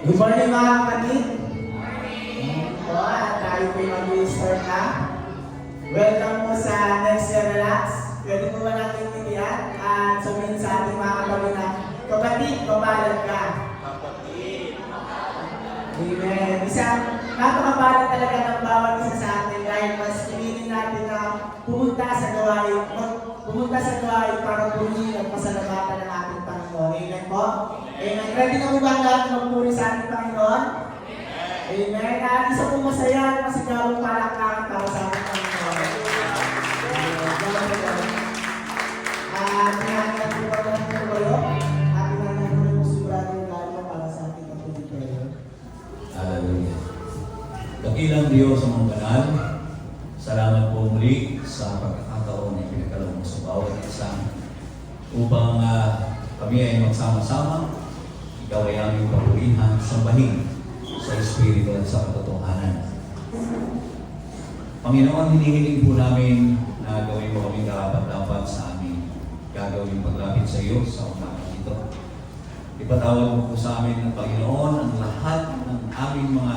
Good morning mga kapatid. Po, at tayo po yung mag-start na. Welcome po sa Next Year Relax. Pwede po ba natin bigyan at sabihin sa ating mga kapatid na, kapatid, papalag ka. Kapatid, Amen. Isang napakapalag talaga ng bawat isa sa atin dahil mas pinili natin na pumunta sa gawain para purihin at pasalamatan ng ating Panginoon. Amen po? Amen. Ready na po ba ang lahat magpuri sa ating Panginoon? Amen. At isa po masaya at masigawang palakpakan para sa ating Panginoon. Tinahanap po ba natin ito kayo? At tinahanap po rin po sigurado yung lalo para sa ating kapatid kayo. Hallelujah. Dakilang Diyos sa mga banal, salamat po muli sa pagkakataon na pinagkaloob mo sa bawat isa upang kami ay magsama-sama. Ikaw ay aming papurihan, sambahin sa Espiritu at sa katotohanan. Panginoon, hinihiling po namin na gawin mo kaming karapat-dapat sa aming gagawin paglapit sa iyo sa umagang ito. Ipatawad mo po sa amin ng Panginoon ang lahat ng aming mga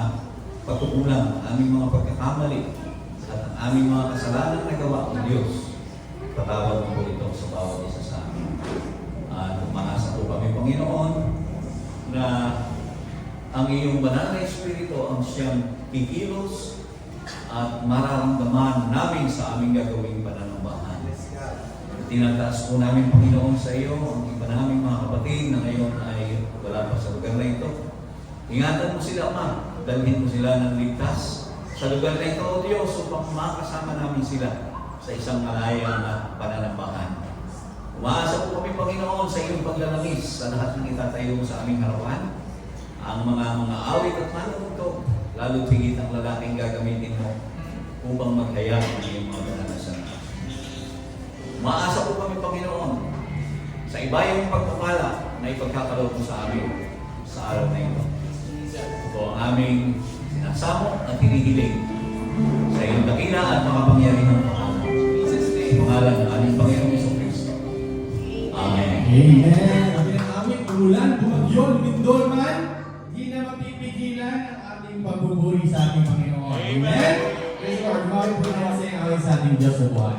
pagkukulang, aming mga pagkakamali, at ang aming mga kasalanan na gawa ng Diyos. Ipatawad mo po ito sa bawat isa sa amin. At umaasa po kami, Panginoon, na ang iyong banal na Espiritu ang siyang kikilos at mararamdaman namin sa aming gagawing pananambahan. Tinataas po namin, Panginoon, sa iyo ang iba naming mga kapatid na ngayon ay wala pa sa lugar na ito. Ingatan mo sila, Ama. Dalhin mo sila ng ligtas sa lugar na ito, O Diyos, upang makasama namin sila sa isang malayang pananambahan. Umaasa po kami, Panginoon, sa iyong paglalangis sa lahat ng itatayo sa aming harapan. Ang mga awit at manunto, lalo tigit ang lalaking gagamitin mo upang maghayag ng iyong mga banal na salita. Umaasa po kami, Panginoon, sa ibayang pagpapala na ipagkakaloob mo sa amin sa araw na ito. Ito ang aming sinasamo at hinihiling sa iyong dakila at makapangyarihang pangalan. Sa pangalan ng aming Panginoong Jesucristo. Amen. Amen. Sabi ng aming ulan, bumagyo, lindol man, hindi na mapipigilan ang ating pagbuburi sa ating Panginoon. Amen. Praise God. Gumawin po naman sa yung awit sa ating Diyos sa buhay.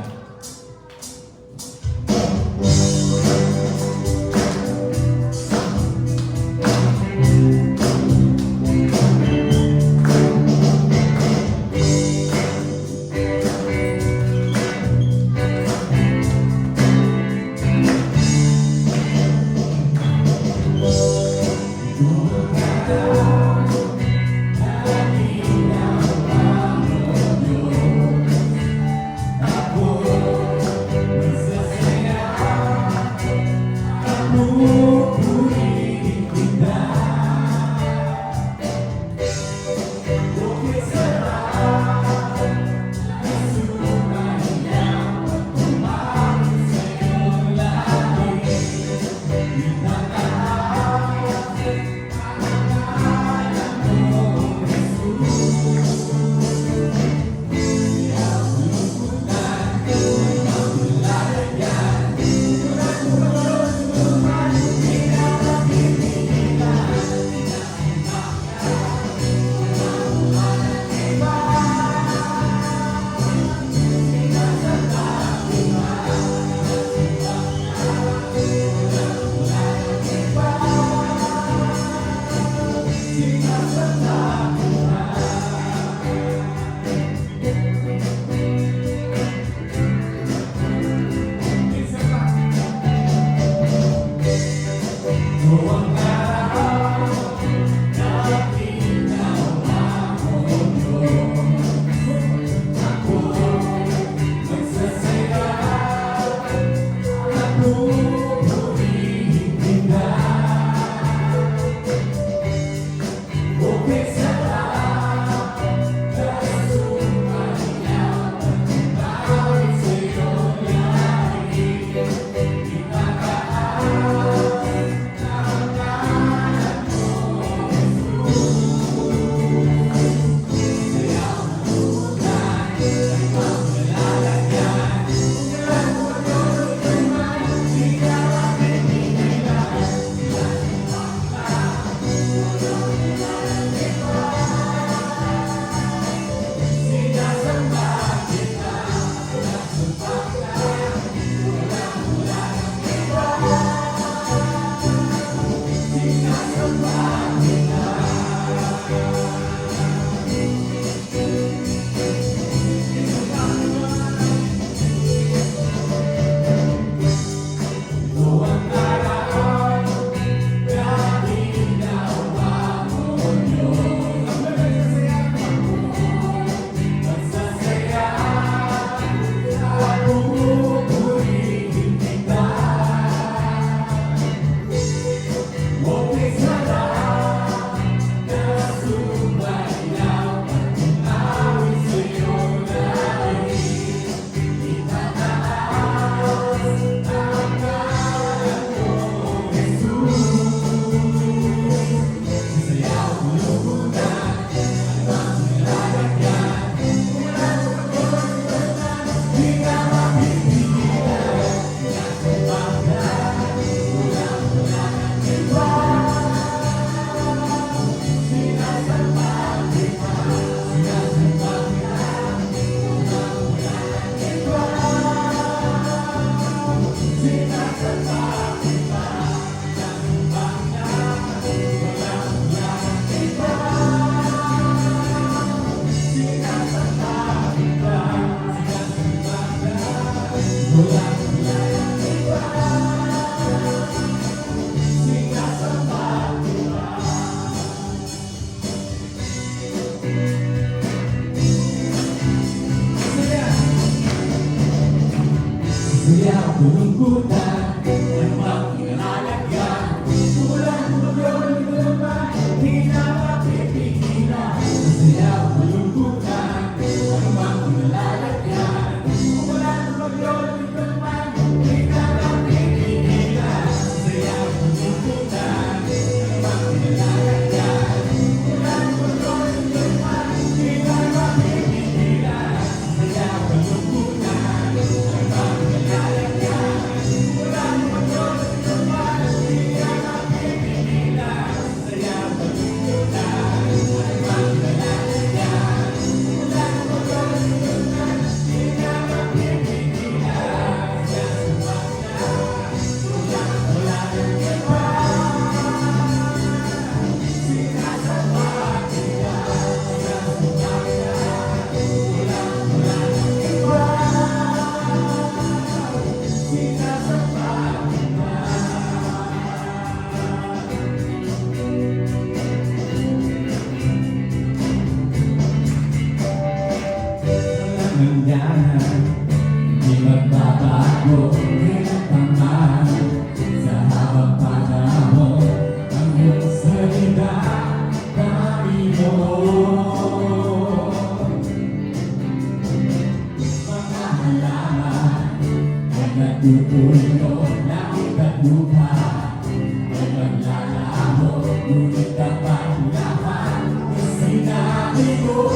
Ngunit dapat lahat sinabi mo.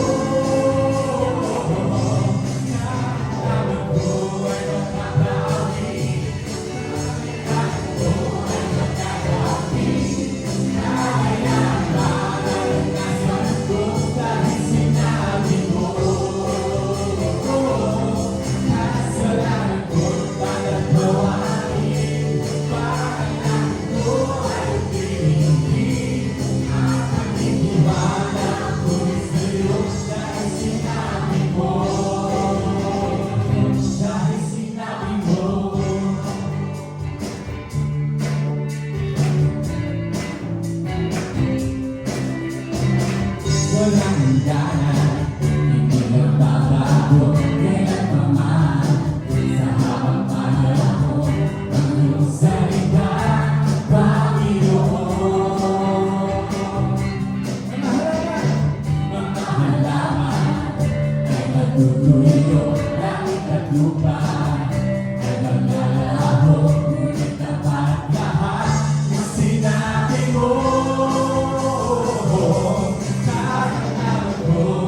Namin ko ay makakawi. Namin ko ay makakawi. Kaya maranasan ko dahil sinabi mo. Kasalanan ko bagat gawain. Kailangan ko ay pinili. Nakakitiwala ko sa'yo dahil sinabi mo. Dahil sinabi mo. Walang hangganan, hindi nagbabago kailan pa man. Sa habang panahon, ang iyong salita, Panginoon. Mga halaman ay natutuyo, langit at lupa ay maglalaho, ngunit dapat lahat na sinabi mo. Kahit alam ko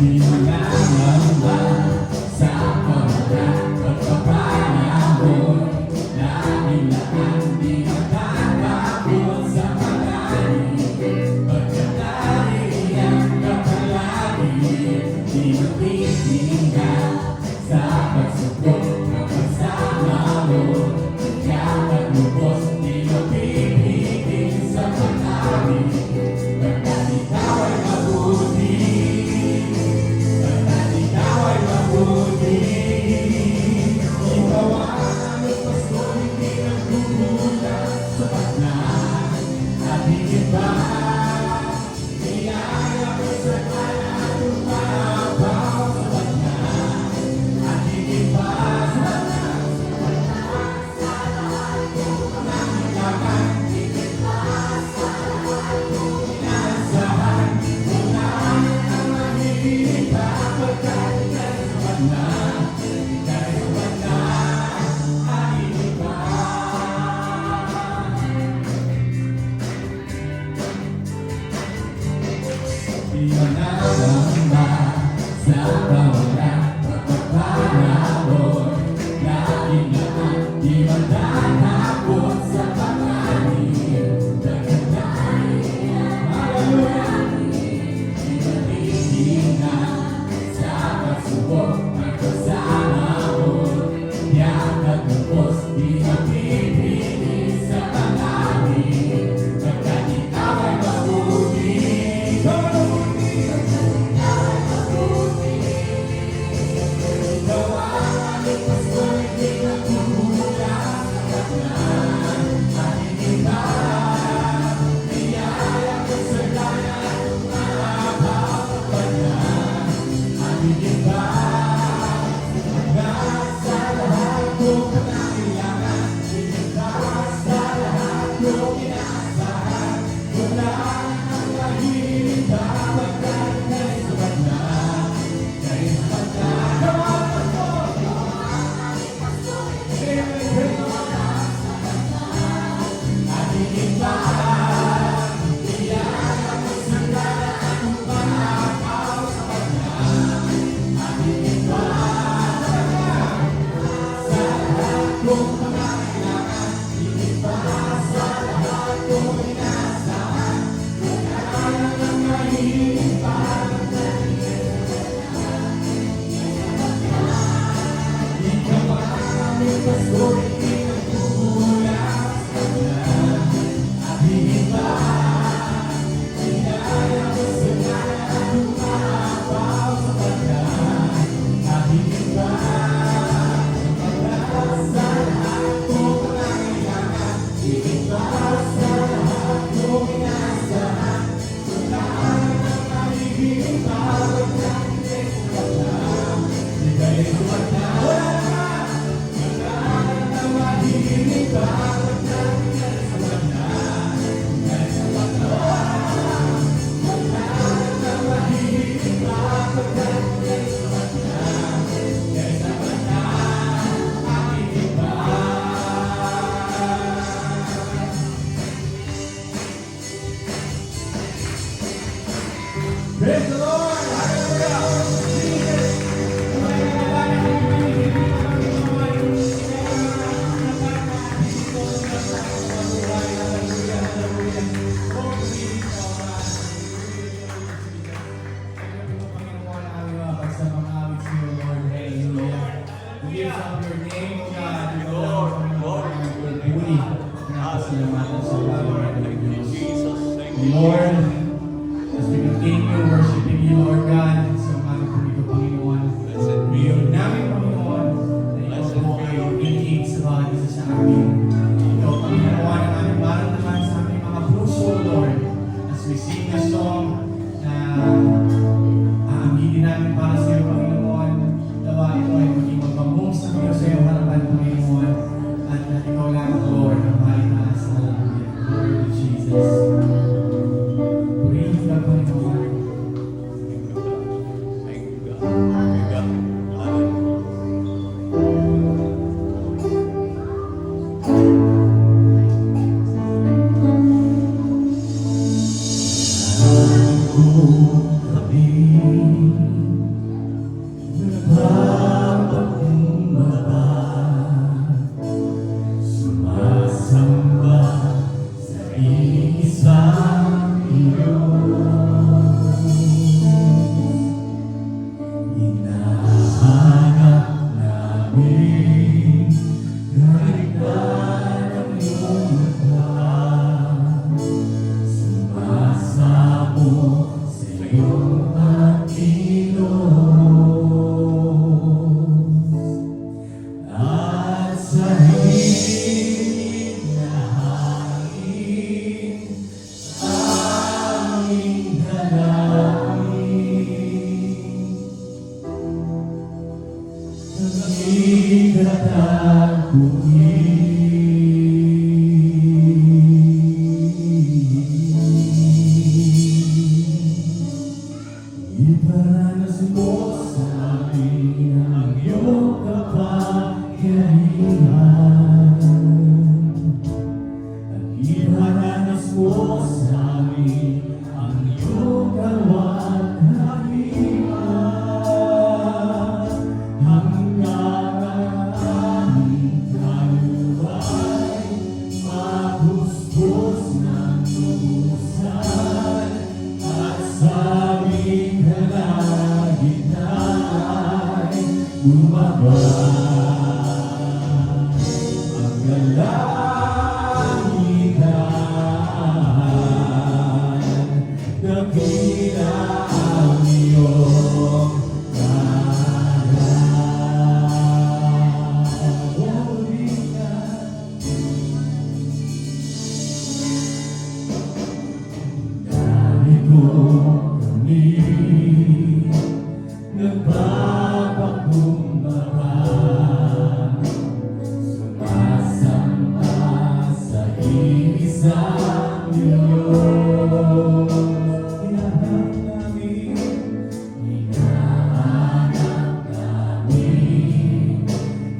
Di mo nangamba sa pagkat pagpapanahon. Laging lahat di matatapos sa pag-ibig. Pagkatariyan ka palagi, di matitingan sa pagsubok ng pagsama mo. Pagkat lubos, di mapipigil sa pag-ibig. Pagkat ikaw ay mabuti, pagkat ikaw ay mabuti. Ikaw ang pasto, hindi nagkukulang sapat na at higit pa. Niyaya ko sa kanya, tumabaw sapat na at higit pa. Sapat na, sa lahat kong pangangailangan, higit pa sa lahat kong inaasahan. Wala nang mahihilig pa, pagkat ika'y sapat na, ika'y sapat na at higit pa. Di mo nangamba sa kawalan at pagpapanahon. Laging lahat di matatapos sa pag-ibig. Pagkatariyan, hallelujah, di matitingan sa pagsubok at pagsahamon. Tiyak at lubos, di mapipigil sa pag-ibig. Pagkat ikaw ay mabuti, ikaw ay mabuti, ikaw ay mabuti. Ikaw ang aming pasto, hindi nagkukulang sapat na at higit pa. Niyaya ko sa kanya, tumabaw sapat na at higit pa. Hanggang sa lahat kong pangangailangan, higit pa sa lahat kong inaasahan. Wala nang mahihilig pa, pagkat ika'y sapat na, ika'y sapat na. Come on, pastor! Sing it, at higit pa. Niyaya ko sa kanya, tumabaw sapat na at higit pa. Sapat na, sa lahat kong pangangailangan, higit pa sa lahat kong inaasahan. Wala nang mahihilig pa, pagkat ika'y sapat na, ikaw ang aming pasto, hindi nagkukulang sapat na at higit pa. Niyaya ko sa kanya, tumabaw sapat na at higit pa. Pagkat sa lahat kong pangangailangan, higit pa sa lahat kong inaasahan. Wala nang mahihilig pa, pagkat ika'y sapat na, ika'y sapat na. Wala nang mahihilig pa, pagkat ika'y sapat na, ika'y sapat na. Wala nang mahihilig pa, pagkat ika'y sapat na, ika'y sapat na at higit pa. Praise the Lord! Hallelujah! Jesus! Lord, as we continue worshiping you, Lord God, sa umaga po ito, Panginoon, ngayon namin, Panginoon, na ikaw po ay inigig sa bawat isa sa amin. Ikaw, Panginoon, ang aming maramdaman sa aming mga puso, Lord, as we sing a song na aaminin namin para sa iyo, Panginoon. Tawa ito ay maging magpamong sa iyo sa iyong harapan, Panginoon, at ikaw lang, Lord, ang maitaas. Hallelujah. Lord Jesus. Iparanas mo sa amin ang iyong kapangyarihan. At iparanas mo sa amin ang iyong kapangyarihan. Hanggang ang aming kaluway mapuspos ng lubusan. At sa aming kalagitnaan lumabas ang kalangitan. Dakila ang iyong narito kami nagpapakumbaba, sumasamba sa iisang Diyos. Hinahanap namin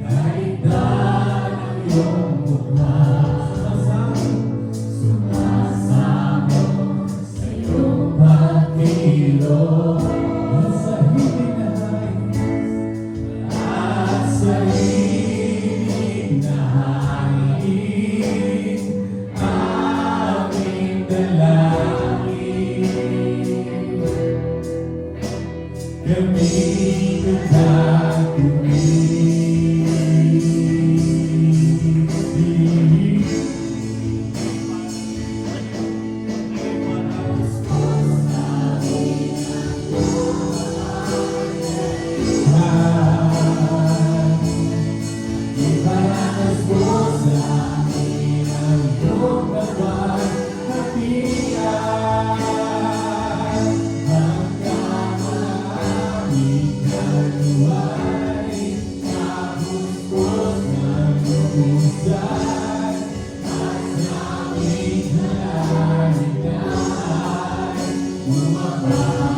kaligtaan ang iyong mukha. Sumasamo sa iyong pagkilo sa hinahay at sa hinahay aming dalangin. Kami iparanas mo sa amin ang iyong kapangyarihan. Hanggang ang aming kaluway mapuspos ng lubusan. At sa aming kalagitnaan lumabas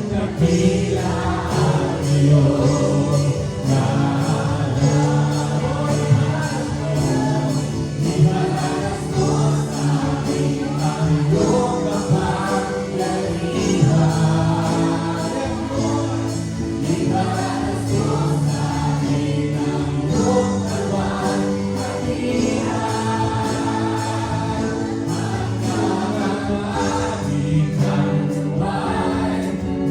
dakila ang iyong ngalan. Iparanas mo sa amin ang iyong kapangyarihan. Iparanas mo sa amin ang iyong kapangyarihan. Hanggang ang aming kaluway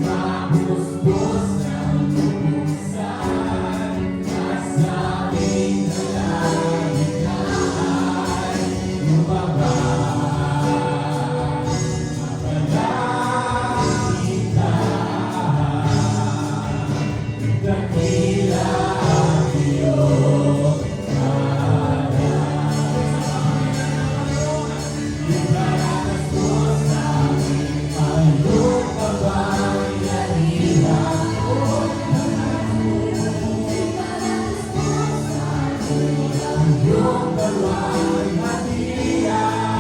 mapuspos ng lubusan. At sa aming kalagitnaan lumabas ang kalangitan. Dakila ang iyong iparanas mo sa amin ang iyong kapangyarihan. Ang iyong kapangyarihan.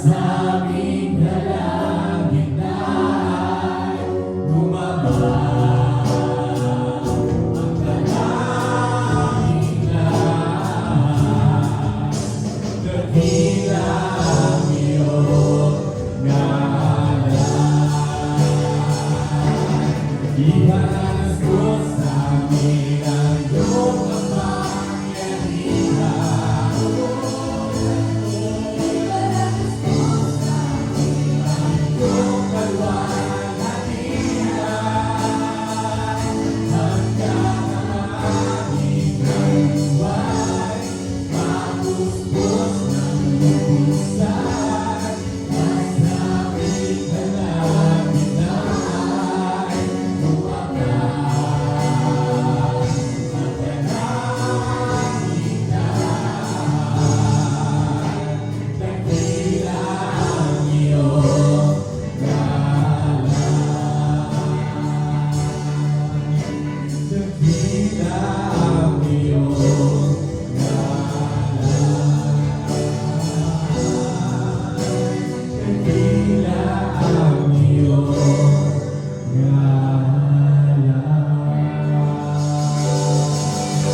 sa aming kalagitnaan, bumaba ang kalangitan. Dakila ang iyong ngalan. Ibanas ko sa amin ang iyong kapangyarihan. Ang iyong kalwalhatian. Hanggang ang aming buhay, mapuspos ng lubusan. Nasa aming kalagitnaan, bumakas ang kalangitan. Dakila ang iyong ngalan. Dakila ang iyong Dakila ang iyong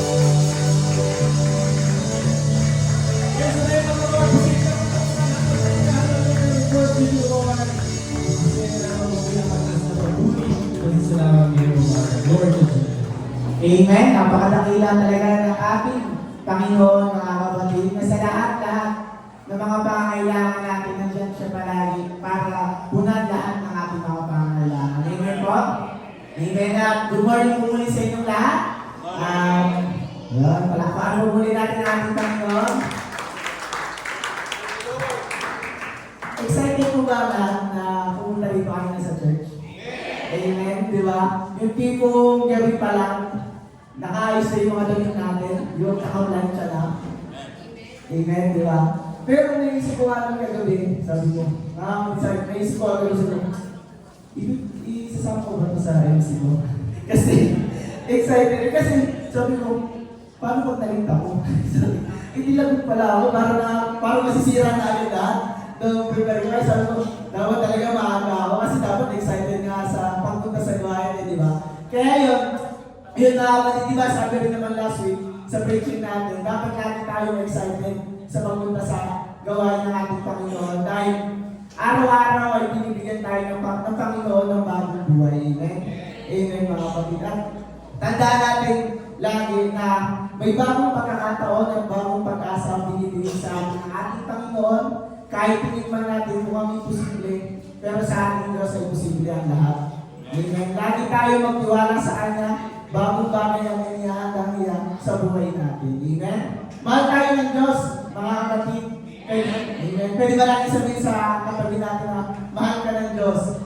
Amen. Napakadakila talaga ng ating Panginoon, mga kapatid, na sa lahat-lahat ng mga pangangailangan natin, nandiyan siya palagi para punan lahat ng ating mga pangangailangan. Amen po? Amen. At good morning po muli sa inyong lahat. Yun, palakpakan po muli natin ang ating Panginoon. Excited po ba lahat na pumunta rito kayo na sa church? Amen, di ba? Yung tipong gabi pa lang, nakaayos na yung mga damit natin, yung nakaplancha na. Amen, di ba? Pero naisip ko nga ng kagabi, sabi ko, naisip ko agad sa ko, isasama ko ba ito sa MC ko? Kasi, excited. Kasi, sabi ko, paano pag nalinta ko? Hindi lang pala ako, para masisira na agad lahat. Nung prepare ko, sabi ko, dapat talaga maaga ako kasi dapat excited nga sa pagpunta sa gawain, di ba? Kaya yun na kapatid, di ba, sabi rin naman last week sa preaching natin, dapat natin tayo excited sa pagpunta sa gawain ng ating Panginoon dahil araw-araw ay binibigyan tayo ng Panginoon ng bagong buhay. Amen? Amen, mga kapatid. At tandaan natin lagi na may bagong pagkakataon at bagong pag-asa ang binibigay sa atin ng ating Panginoon. Kahit tingin man natin kung ang imposible, pero sa ating Diyos ay posible ang lahat. Amen. Lagi tayo magtiwala sa Kanya, bagong bagay ang inihandang niya sa buhay natin. Amen. Mahal tayo ng Diyos, mga kapatid. Amen. Pwede ba natin sabihin sa katabi natin na mahal ka ng Diyos?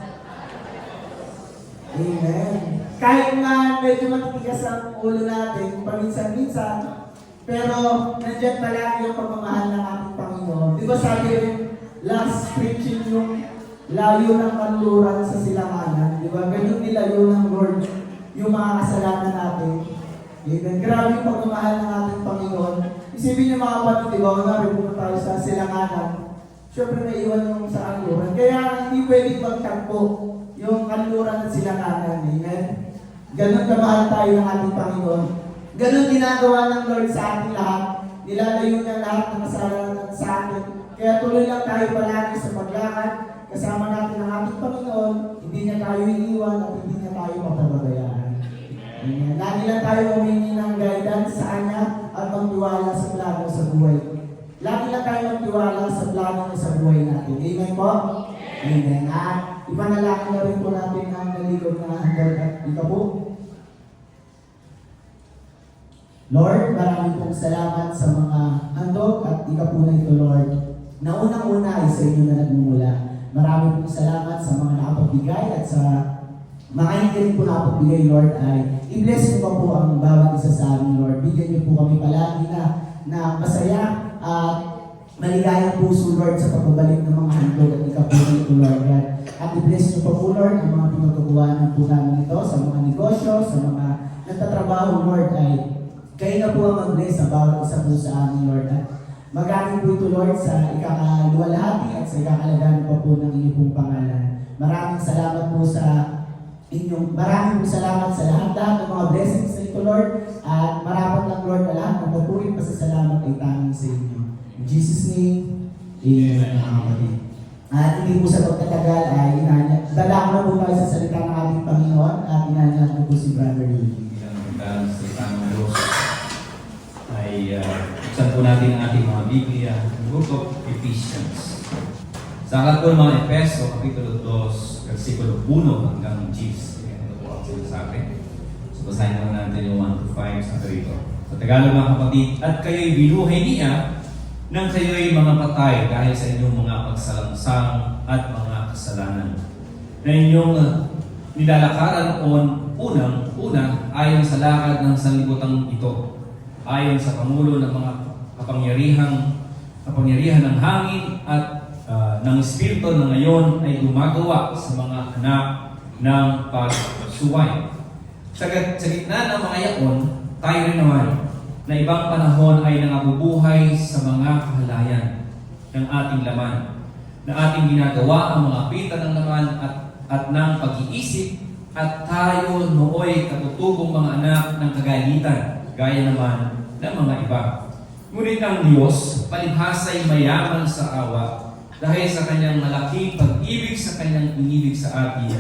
Amen. Kahit nga medyo matitigas ang ulo natin, paminsan-minsan, pero nandiyan palagi yung pagmamahal ng ating Panginoon. Di ba sabi rin, last preaching yung layo ng kanluran sa silanganan. Di ba? Ganun nilayo ng Lord yung mga kasalanan natin. Amen. Grabe yung pagmamahal ng ating Panginoon. Isipin niyo mga kapatid, di ba? Kunwari pumunta tayo sa silanganan. Siyempre may iwan yung sa kanluran. Kaya hindi pwedeng magtagpo yung kanluran at silanganan. Amen. Ganun kamahal tayo ng ating Panginoon. Ganun ginagawa ng Lord sa ating lahat. Nilalayo niya lahat ng kasalanan sa atin. Kaya tuloy lang tayo palagi sa paglakad. Kasama natin ang ating Panginoon. Hindi niya tayo iiwan at hindi niya tayo mapapabayaan. Amen. Lagi lang tayo humingi ng guidance sa Kanya at magtiwala sa plano sa buhay. Lagi lang tayo magtiwala sa plano niya sa buhay natin. Amen po? Amen. At ipanalangin na rin po natin ang naligod na hanggang at ika po. Lord, maraming pong salamat sa mga handog at ikapunay ito, Lord. Na unang-una ay sa inyo na nagmumula. Maraming pong salamat sa mga nakapagbigay at sa mga hindi rin po nakapagbigay, Lord, ay i-bless mo pa po ang bawat isa sa amin, Lord. Bigyan niyo po kami palagi na masaya at maligayang puso, Lord, sa pagbabalik ng mga handog at ikapunay ito, Lord. At i-bless niyo pa po, Lord, ang mga pinagkagawa po namin ito sa mga negosyo, sa mga nagtatrabaho, Lord, ay kayo na po ang mag-bless sa bawat isa po sa amin, Lord. At Magaling po ito, Lord, sa ikakaluwalhati at sa ikakalagan pa po ng inyong pong pangalan. Maraming salamat po sa maraming salamat sa lahat ng mga blessings na ito, Lord. At marapat lang, Lord, na lahat ng papuring pasasalamat ay tanging sa inyo. In Jesus' name, Amen. Mga kapatid. At hindi po sa pagtatagal ay dala ko na po tayo sa salita ng ating Panginoon at inanyat na po si Brother Lee. Bilang salita ng Diyos ay buksan po natin ang ating mga Biblia, ang Book of Ephesians. Sa aklat po ng mga Efeso, Kapitulo 2, versikulo 1 hanggang 10. Ito po ang sinasabi. So basahin naman natin yung 1 to 5 sa rito. Sa Tagalog mga kapatid, at kayo'y binuhay niya nang kayo'y mga patay dahil sa inyong mga pagsalangsang at mga kasalanan. Na inyong nilalakaran unang-una ayon sa lakad ng sanlibutan ito, ayon sa pangulo ng mga kapangyarihan ng hangin at ng Espiritu na ngayon ay gumagawa sa mga anak ng pagsuway. Sa gitna ng mga yaon, tayo rin naman na ibang panahon ay nangabubuhay sa mga kahalayan ng ating laman, na ating ginagawa ang mga pita ng laman at ng pag-iisip, at tayo nooy katutubong mga anak ng kagalitan, gaya naman ng mga iba. Ngunit ang Diyos, palibhasa'y mayaman sa awa, dahil sa kanyang malaking pag-ibig sa kanyang inibig sa atin.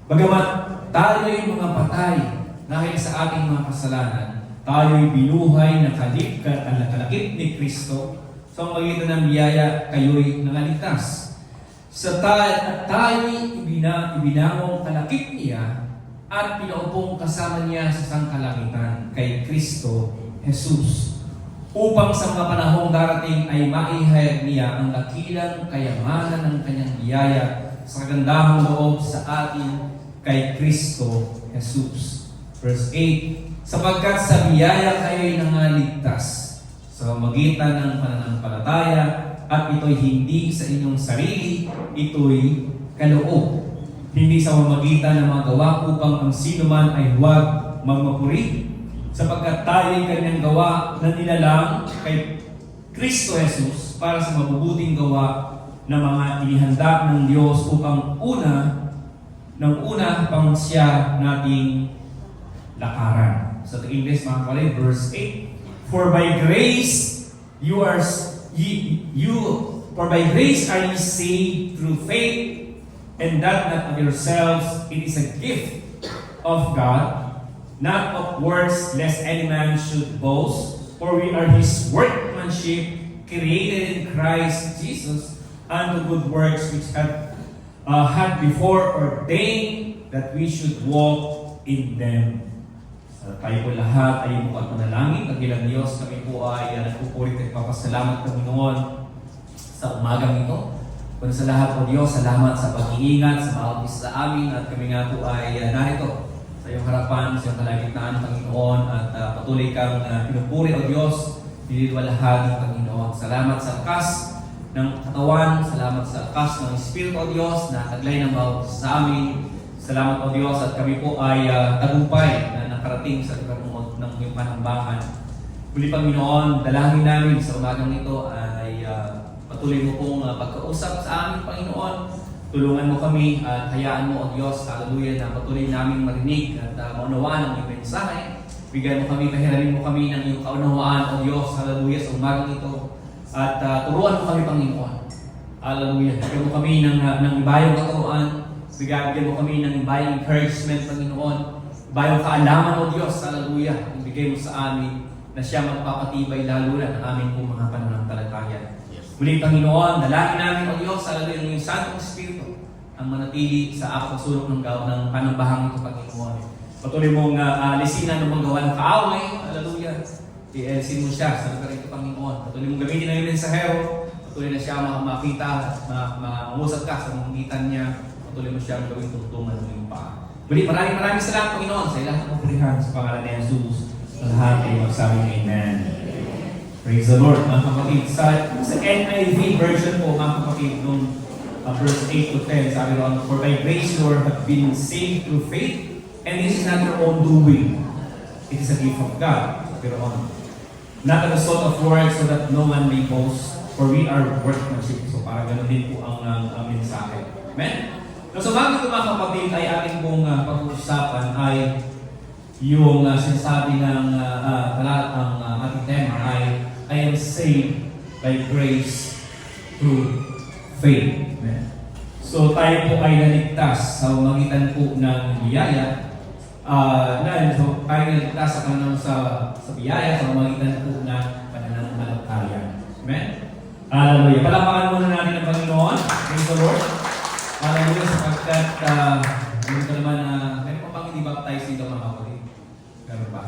Bagamat tayo'y mga patay dahil sa ating mga kasalanan, tayo'y binuhay na kalakip ni Kristo. Sa magitan ng biyaya, kayo'y nangaligtas. Tayo'y ibinamong kalakip niya at pinaupong kasama niya sa sangkalangitan kay Kristo Jesus, upang sa mga panahong darating ay maihayag niya ang dakilang kayamanan ng kanyang biyaya sa kagandahang loob sa atin kay Kristo Jesus. Verse 8, sapagkat sa biyaya kayo'y nangaligtas sa magitan ng pananampalataya, at ito'y hindi sa inyong sarili, ito'y kaloob. Hindi sa pamamagitan ng mga gawa upang ang sino man ay huwag magmapuri, sapagkat tayo'y kanyang gawa na nilalang kay Kristo Jesus para sa mabubuting gawa na mga inihanda ng Diyos upang una pang siya nating lakaran. Sa English mga kapatid, verse 8, For by grace are ye saved through faith, and that not of yourselves, it is a gift of God, not of works, lest any man should boast. For we are His workmanship, created in Christ Jesus, unto good works which had before ordained that we should walk in them. Tayo po lahat ay mukhang manalangin. Kagilang Diyos, kami po ay nagpupulit at papasalamat Panginoon sa umagang ito. Kung sa lahat po Diyos, salamat sa pag-iingat, sa bawat isa sa amin, at kami nga po ay narito sa iyong harapan, sa iyong kalagitnaan, Panginoon, at patuloy kang pinupuri o Diyos, nililwalhati, Panginoon. Salamat sa lakas ng katawan, salamat sa lakas ng Espiritu o Diyos na taglay ng bawat isa sa amin. Salamat o Diyos, at kami po ay tagumpay na nakarating sa lugar ng iyong panambahan. Muli Panginoon, dalangin namin sa umagang ito ay patuloy mo pong pagkausap sa amin, Panginoon. Tulungan mo kami at hayaan mo, O Diyos, hallelujah, na patuloy namin marinig at maunawaan ang iyong mensahe. Bigyan mo kami, kahiramin mo kami ng iyong kaunawaan, O Diyos, hallelujah, sa umagang ito. At turuan mo kami, Panginoon. Hallelujah. Bigyan mo kami ng ibayong katuruan. Bigyan mo kami ng ibayong encouragement, Panginoon. Ibayong kaalaman, O Diyos, hallelujah. Ibigay mo sa amin na siya magpapatibay lalo na ng aming pong mga pananampalataya. Muli, Panginoon, dalangin namin, O Diyos, hallelujah, ng iyong Santong Espiritu ang manatili sa sulok ng panambahang ito, Panginoon. Patuloy mong alisinan ng mga gawa ng kaaway, hallelujah. I-elisin mo siya sa lugar ito, Panginoon. Patuloy mong gamitin ang iyong mensahero. Patuloy na siya makita, mangusap ka sa magitan niya. Patuloy mo siya gawing tungtungan ng iyong paa. Muli, maraming salamat, Panginoon, sa ilang kapurihan sa pangalan ni Jesus. Lahat ay magsabi Amen. Praise the Lord, mga kapatid. Sa NIV version po, mga kapatid, nung verse 8 to 10, sabi ron, For by grace you have been saved through faith, and this is not your own doing. It is a gift of God. Sabi ron. not a result of works so that no one may boast, for we are workmanship. So parang ganun din po ang mensahe. Amen? So bago ito mga kapatid ay ating pong pag-uusapan ay yung sinasabi ng ang ating tema ay I am saved by grace through faith. Amen? So tayo po ay naligtas sa magitan po ng biyaya. So tayo naligtas sa kanang sa biyaya sa magitan po ng pananampalataya. Amen? Hallelujah. Palakpakan muna natin ang Panginoon. Praise the Lord. Hallelujah. Sapagkat yun ka naman meron pa pang hindi baptize dito mga kapatid. Meron ba?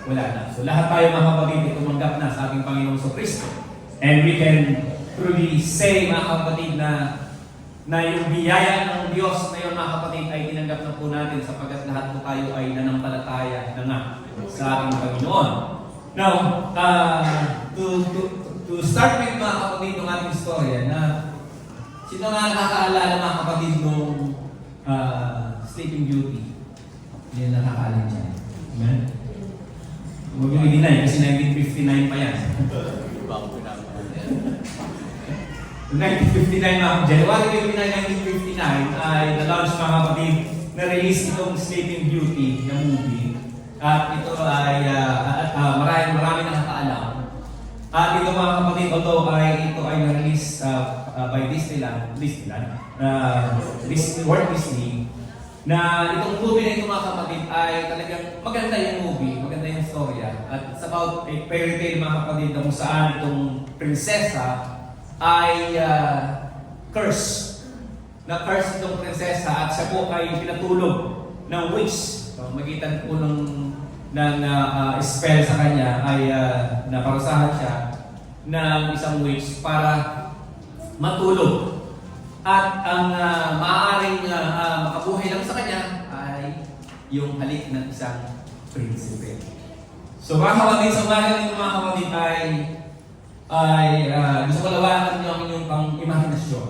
Wala na. So lahat tayo mga kapatid ay tumanggap na sa ating Panginoong Kristo. And we can truly say mga kapatid na yung biyaya ng Diyos na yun mga kapatid ay tinanggap na po natin sapagkat lahat po tayo ay nanampalataya na nga sa ating Panginoon. Now, to start with mga kapatid ng ating istorya na sino nga nakakaalala mga kapatid nung Sleeping Beauty? Hindi na nakakaalala niya. Amen? Huwag yung i-deny kasi 1959 pa yan. 1959 January 29, 1959 ay na-launch mga kapatid na-release itong Sleeping Beauty na movie. At ito ay marami nakakaalam. At ito mga kapatid, although ito ay na-release by Walt Disney, na itong movie na ito mga kapatid ay talagang maganda yung movie, maganda yung storya. At it's about a fairy tale mga kapatid na kung saan itong prinsesa ay curse. Na-curse itong prinsesa at siya po ay pinatulog ng witch. So, magitan po ng spell sa kanya ay naparusahan siya ng isang witch para matulog. At ang maaaring makabuhay lang sa kanya ay yung halik ng isang prinsipe. So mga kapatid, sa umaga nito mga kapatid ay gusto ko lawakan niyo ang inyong pang-imahinasyon.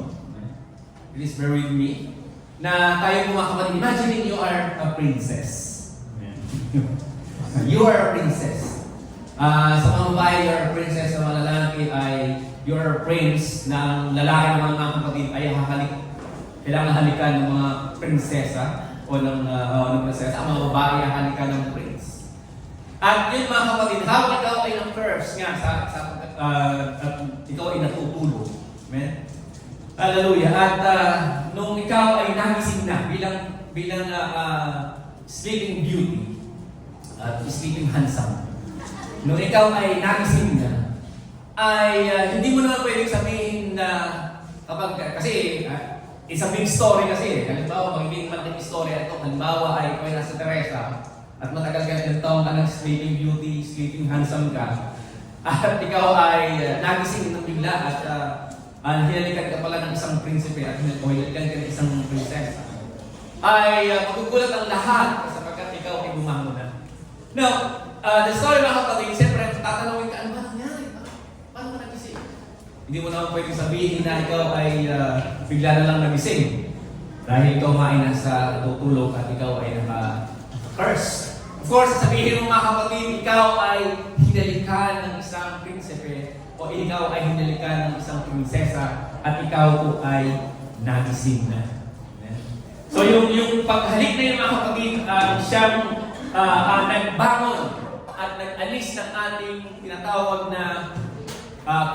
Please bear with me. Na tayo po mga kapatid, imagine you are a princess. You are a princess. Sa mga babae, you are a princess. Sa mga lalaki ay you are a prince na ang lalaki ng mga kapatid ay kailangan halikan ng mga prinsesa o ng prinsesa. Ang mga babae ay halikan ng prince. At yun mga kapatid, habang ikaw ay na-curse nga at ikaw ay natutulog. Amen? Hallelujah. At nung ikaw ay nagising na bilang Sleeping Beauty at Sleeping Handsome, nung ikaw ay nagising na, ay hindi mo naman pwedeng sabihin na kasi it's a big story kasi. Halimbawa, magiging malaking story ito. Halimbawa ay ikaw ay nasa Teresa at matagal ka ng taong ka ng Sleeping Beauty, Sleeping Handsome ka. At ikaw ay nagising ng bigla at hinalikan ka pala ng isang prinsipe at hinalikan ka ng isang prinsesa. Ay magugulat ang lahat sapagkat ikaw ay bumangon na. Now, the story mga kapatid, siyempre tatanungin ka, ano ba nangyari? Paano ka nagising? Hindi mo naman pwedeng sabihin na ikaw ay bigla na lang nagising. Dahil ikaw ay nasa tutulog at ikaw ay naka-curse. Of course, sabihin mo mga kapatid, ikaw ay hinalikan ng isang prinsipe o ikaw ay hinalikan ng isang prinsesa at ikaw po ay nagising na. So yung paghalik na yung mga kapatid, siyang nagbangon at nag-alis ng ating tinatawag na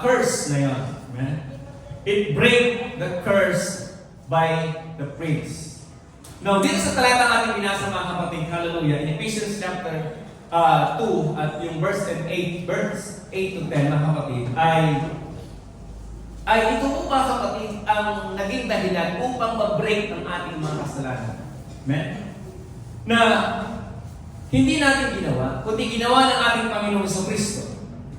curse na yun. It break the curse by the prince. Now, dito sa talatang ating binasa mga kapatid, hallelujah, in Ephesians chapter 2 at yung verse 8 to 10 mga kapatid, ay ito po mga kapatid ang naging dahilan upang ma-break ang ating mga kasalanan. Amen? Na hindi natin ginawa, kundi ginawa ng ating Panginoong Kristo.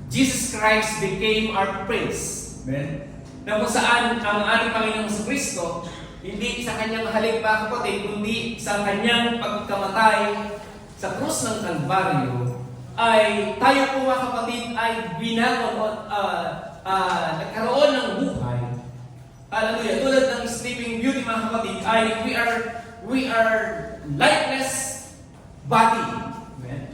Jesus Christ became our Prince. Amen? Na kung saan ang ating Panginoong Kristo, hindi sa kanyang halik mga kapatid, kundi sa kanyang pagkamatay sa krus ng Kalbaryo, ay tayo po mga kapatid ay binagon nagkaroon ng buhay. Hallelujah. Tulad ng Sleeping Beauty mga kapatid, ay we are lifeless body. Amen?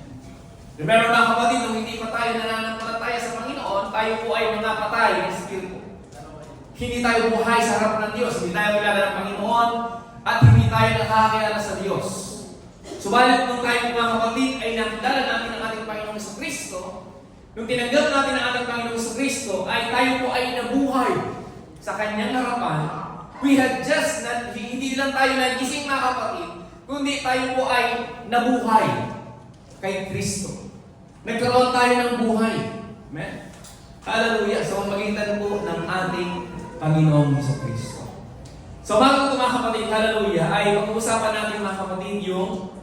Remember mga kapatid, nung hindi pa tayo nananampalataya sa Panginoon, tayo po ay mga patay ng Espiritu. Hindi tayo buhay sa harap ng Diyos, hindi tayo kilala ng Panginoon, at hindi tayo nakakakilala sa Diyos. Subalit nung tayo mga kapatid ay nakilala natin ang ating Panginoong Jesucristo, nung tinanggap natin ang ating Panginoong Jesucristo, ay tayo po ay nabuhay sa Kanyang harapan. We had just, hindi lang tayo nagising mga kapatid, kundi tayo po ay nabuhay kay Kristo. Nagkaroon tayo ng buhay. Amen? Hallelujah! Sa pamamagitan po ng ating Panginoong Jesucristo. So mga kapatid, hallelujah, ay pag-uusapan natin mga kapatid yung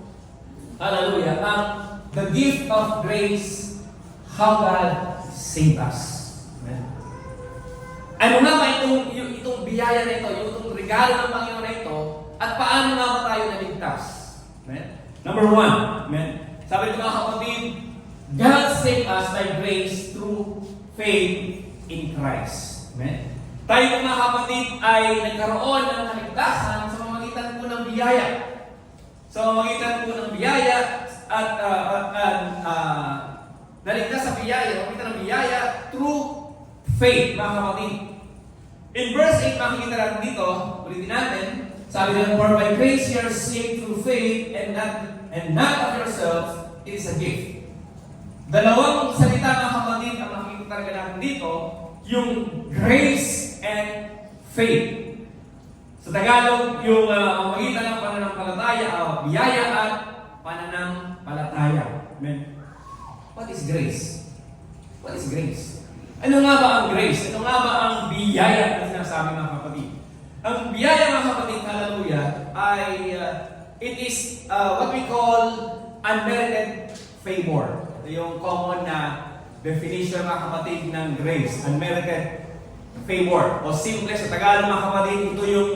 hallelujah, ang the gift of grace, how God saved us. Amen? Ano nga ba itong biyaya na ito, itong regalo ng Panginoon na ito, at paano nga ba tayo naligtas? Amen? Number one, amen? Sabi ng mga kapatid, God saved us by grace through faith in Christ. Amen? Tayo mga kapatid ay nagkaroon ng kaligtasan sa pamamagitan po ng biyaya. Sa pamamagitan po ng biyaya at naligtas sa biyaya, sa pamamagitan ng biyaya through faith, mga kapatid. In verse 8, makikita natin dito, ulitin natin, sabi ng, for by grace you are saved through faith and not of yourselves, it is a gift. Dalawang salita mga kapatid ang makikita talaga natin dito, yung grace and faith. Sa Tagalog, yung magitan ng pananampalataya, biyaya at pananampalataya. Amen. What is grace? What is grace? Ano nga ba ang grace? Ano nga ba ang biyaya na sinasabi mga kapatid? Ang biyaya mga kapatid, hallelujah, ay it is what we call unmerited favor. Ito yung common na definition mga kapatid ng grace, unmerited favor. O simple sa Tagalog mga kapatid, ito yung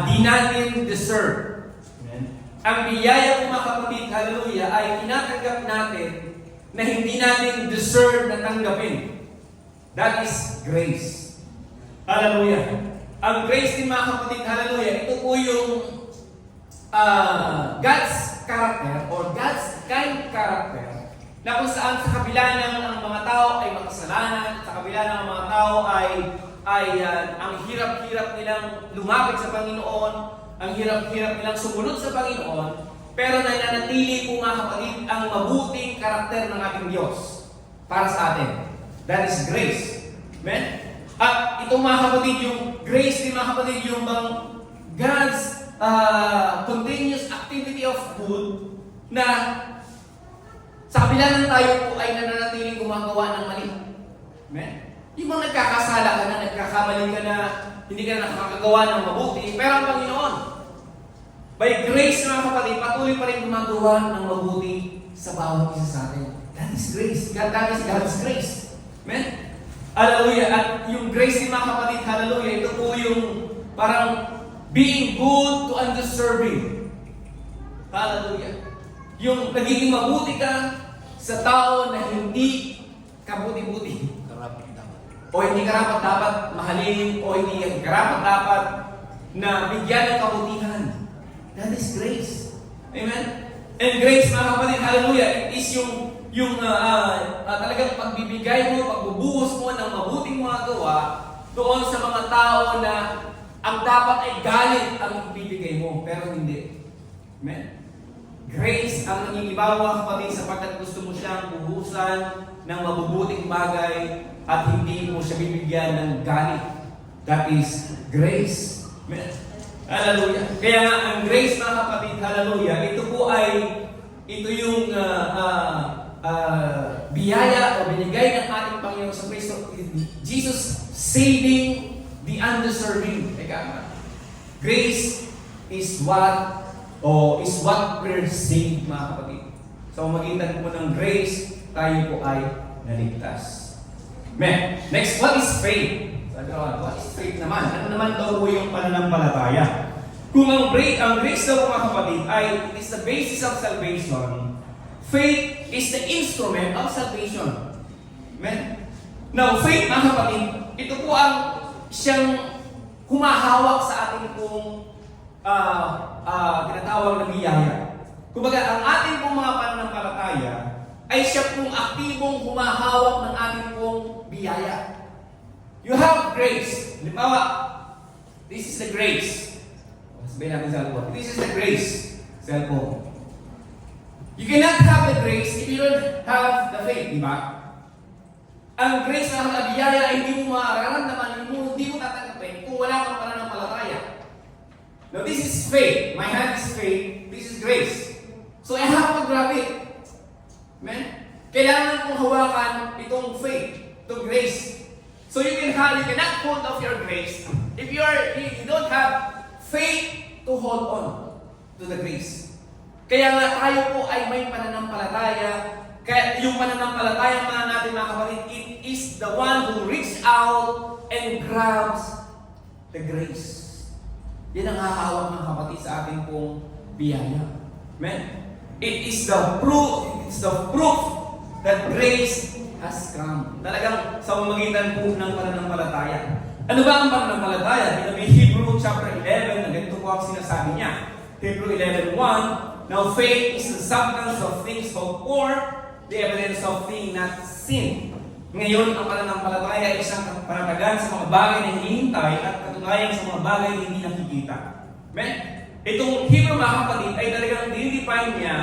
di natin deserve. Amen. Ang biyaya po mga kapatid, hallelujah, ay tinatanggap natin na hindi natin deserve na tanggapin. That is grace. Hallelujah. Ang grace din mga kapatid, hallelujah, ito po yung God's character or God's kind character na kung saan sa kabila ng ang mga tao ay makasalanan, sa kabila ng mga tao ay ang hirap-hirap nilang lumapit sa Panginoon, ang hirap-hirap nilang sumunod sa Panginoon, pero nananatili po mga kapatid ang mabuting karakter ng ating Diyos para sa atin. That is grace. Amen? At itong mga kapatid, yung grace din mga kapatid, yung bang God's continuous activity of good na sa kabila ng tayo po ay nananatiling gumagawa ng mali. Amen? Yung mga nagkakasala ka na, nagkakamali ka na, hindi ka na nakakagawa ng mabuti, pero ang Panginoon, by grace mga kapatid, patuloy pa rin gumagawa ng mabuti sa bawat isa sa atin. That is grace. That is God's grace. Amen? Hallelujah. At yung grace din mga kapatid, hallelujah, ito po yung parang being good to undeserving. Hallelujah. Yung nagiging mabuti ka sa tao na hindi kabuti-buti. O hindi karapat-dapat mahalin, o hindi karapat-dapat na bigyan ng kabutihan. That is grace. Amen? And grace, mga kapatid, hallelujah, it is yung talagang pagbibigay mo, pagbubuhos mo ng mabuting mga gawa doon sa mga tao na ang dapat ay galit ang ibibigay mo, pero hindi. Amen? Grace ang nangingibawa kapatid sapagkat gusto mo siyang buhusan ng mabubuting bagay at hindi mo siya bibigyan ng galit. That is grace. Amen? Hallelujah. Kaya nga ang grace mga kapatid, hallelujah, ito yung biyaya o binigay ng ating Panginoon sa Kristo. Jesus saving the undeserving. Teka, grace is what we're saved, mga kapatid. So, magitan po ng grace, tayo po ay naligtas. Amen. Next, what is faith? What is faith naman? Ano naman daw po yung pananampalataya? Kung ang grace daw mga kapatid ay it is the basis of salvation, faith is the instrument of salvation. Amen? Now, faith mga kapatid, ito po ang siyang humahawak sa ating pong tinatawag na biyaya. Kumbaga, ang ating pong mga pananampalataya ay siya pong aktibong humahawak ng ating pong biyaya. You have grace. Halimbawa, this is the grace. Sabihin natin cellphone. This is the grace. Cellphone. You cannot have the grace if you don't have the faith, di ba? Ang grace na biyaya ay hindi mo mararamdaman, hindi mo tatanggapin kung wala kang pananampalataya. Now, this is faith. My hand is faith. This is grace. So, I have to grab it. Amen? Kailangan kong hawakan itong faith, itong grace. So, you cannot hold off your grace if you don't have faith to hold on to the grace. Kaya nga tayo po ay may pananampalataya. Kaya yung pananampalataya natin mga kapatid, it is the one who reaches out and grabs the grace. Yan ang hahawak mga kapatid sa ating pong biyaya. Amen? It is the proof that grace has come. Talagang sa pamamagitan po ng pananampalataya. Ano ba ang pananampalataya? May Hebrew chapter 11, na ganito po ang sinasabi niya. Hebrew 11:1, now faith is the substance of things hoped for, the evidence of things not seen. Ngayon, ang pananampalataya ay isang panatagan sa mga bagay na hinihintay at katunayan sa mga bagay na hindi nakikita. Amen? Itong Hebrew mga kapatid ay talagang dinidefine niya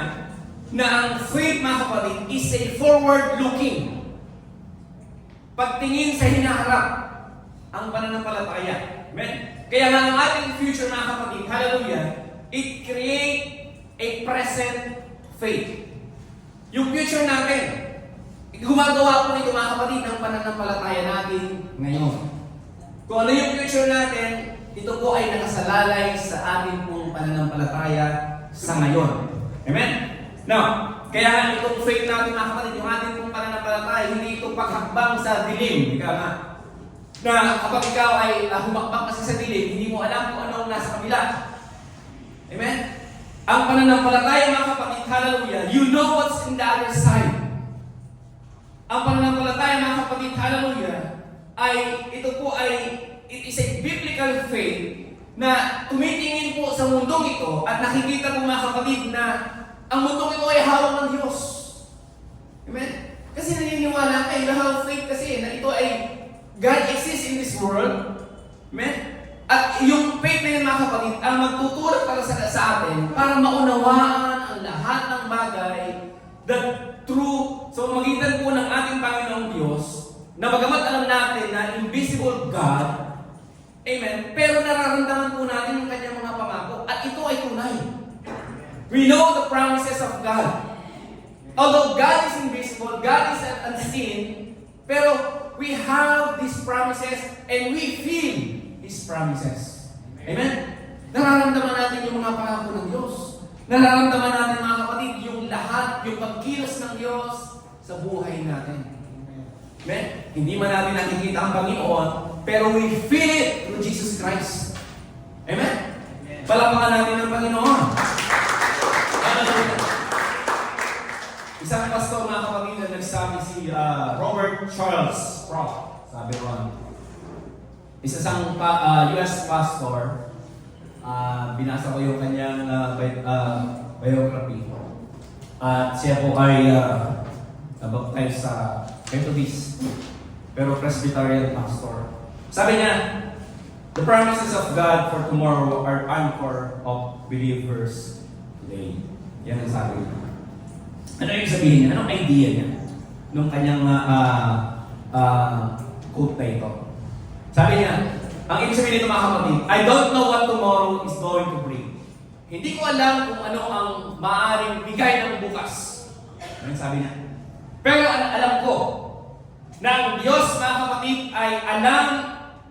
na ang faith mga kapatid is a forward-looking. Pagtingin sa hinaharap ang pananampalataya. Amen? Kaya nga ang ating future mga kapatid, hallelujah, it create a present faith. Yung future natin, gumagawa po nito mga kapatid ng pananampalataya natin ngayon. Kung ano yung future natin, ito po ay nakasalalay sa ating pong pananampalataya sa ngayon. Amen? Now, kaya itong faith natin mga kapatid, yung ating pong pananampalataya, hindi ito paghakbang sa dilim. Ika nga, na kapag ikaw ay humakbang kasi sa dilim, hindi mo alam kung anong nasa kabila. Amen? Ang pananampalataya mga kapatid, hallelujah, you know what's in the other side. Ang pananampalataya mga kapatid, hallelujah, it is a biblical faith na tumitingin po sa mundong ito at nakikita po mga kapatid na ang mundong ito ay hawak ng Diyos. Amen? Kasi naniniwala kayo, you have faith kasi na ito ay God exists in this world. Amen? At yung faith na yun mga kapatid, ang magtutulak para sa atin para maunawaan ang lahat ng bagay that through, so magitan po ng ating Panginoong Diyos, na bagamat alam natin na invisible God, amen, pero nararamdaman po natin yung kanyang mga pangako at ito ay tunay. We know the promises of God. Although God is invisible, God is unseen, pero we have these promises and we feel His promises. Amen? Nararamdaman natin yung mga pangako ng Diyos. Nararamdaman natin mga kapatid yung lahat, yung pagkilos ng Diyos sa buhay natin. Amen? Hindi man natin nakikita ang Panginoon, pero we feel it through Jesus Christ. Amen? Palakpakan natin ang Panginoon. Isang pastor mga kapatid na nagsabi si Robert Charles Sproul. Sabi ron, isang US pastor, binasa ko yung kanyang biography. At siya po ay nabaptize sa Methodist, pero Presbyterian pastor. Sabi niya, the promises of God for tomorrow are anchor of believers today. Yan ang sabi niya. Ano yung sabihin niya? Anong idea niya? Nung kanyang quote na ito. Sabi niya, ang ibig sabihin nito mga kapatid, I don't know what tomorrow is going to bring. Hindi ko alam kung ano ang maaaring bigay ng bukas. Ano sabi niya? Pero alam ko na ang Diyos mga kapatid ay alam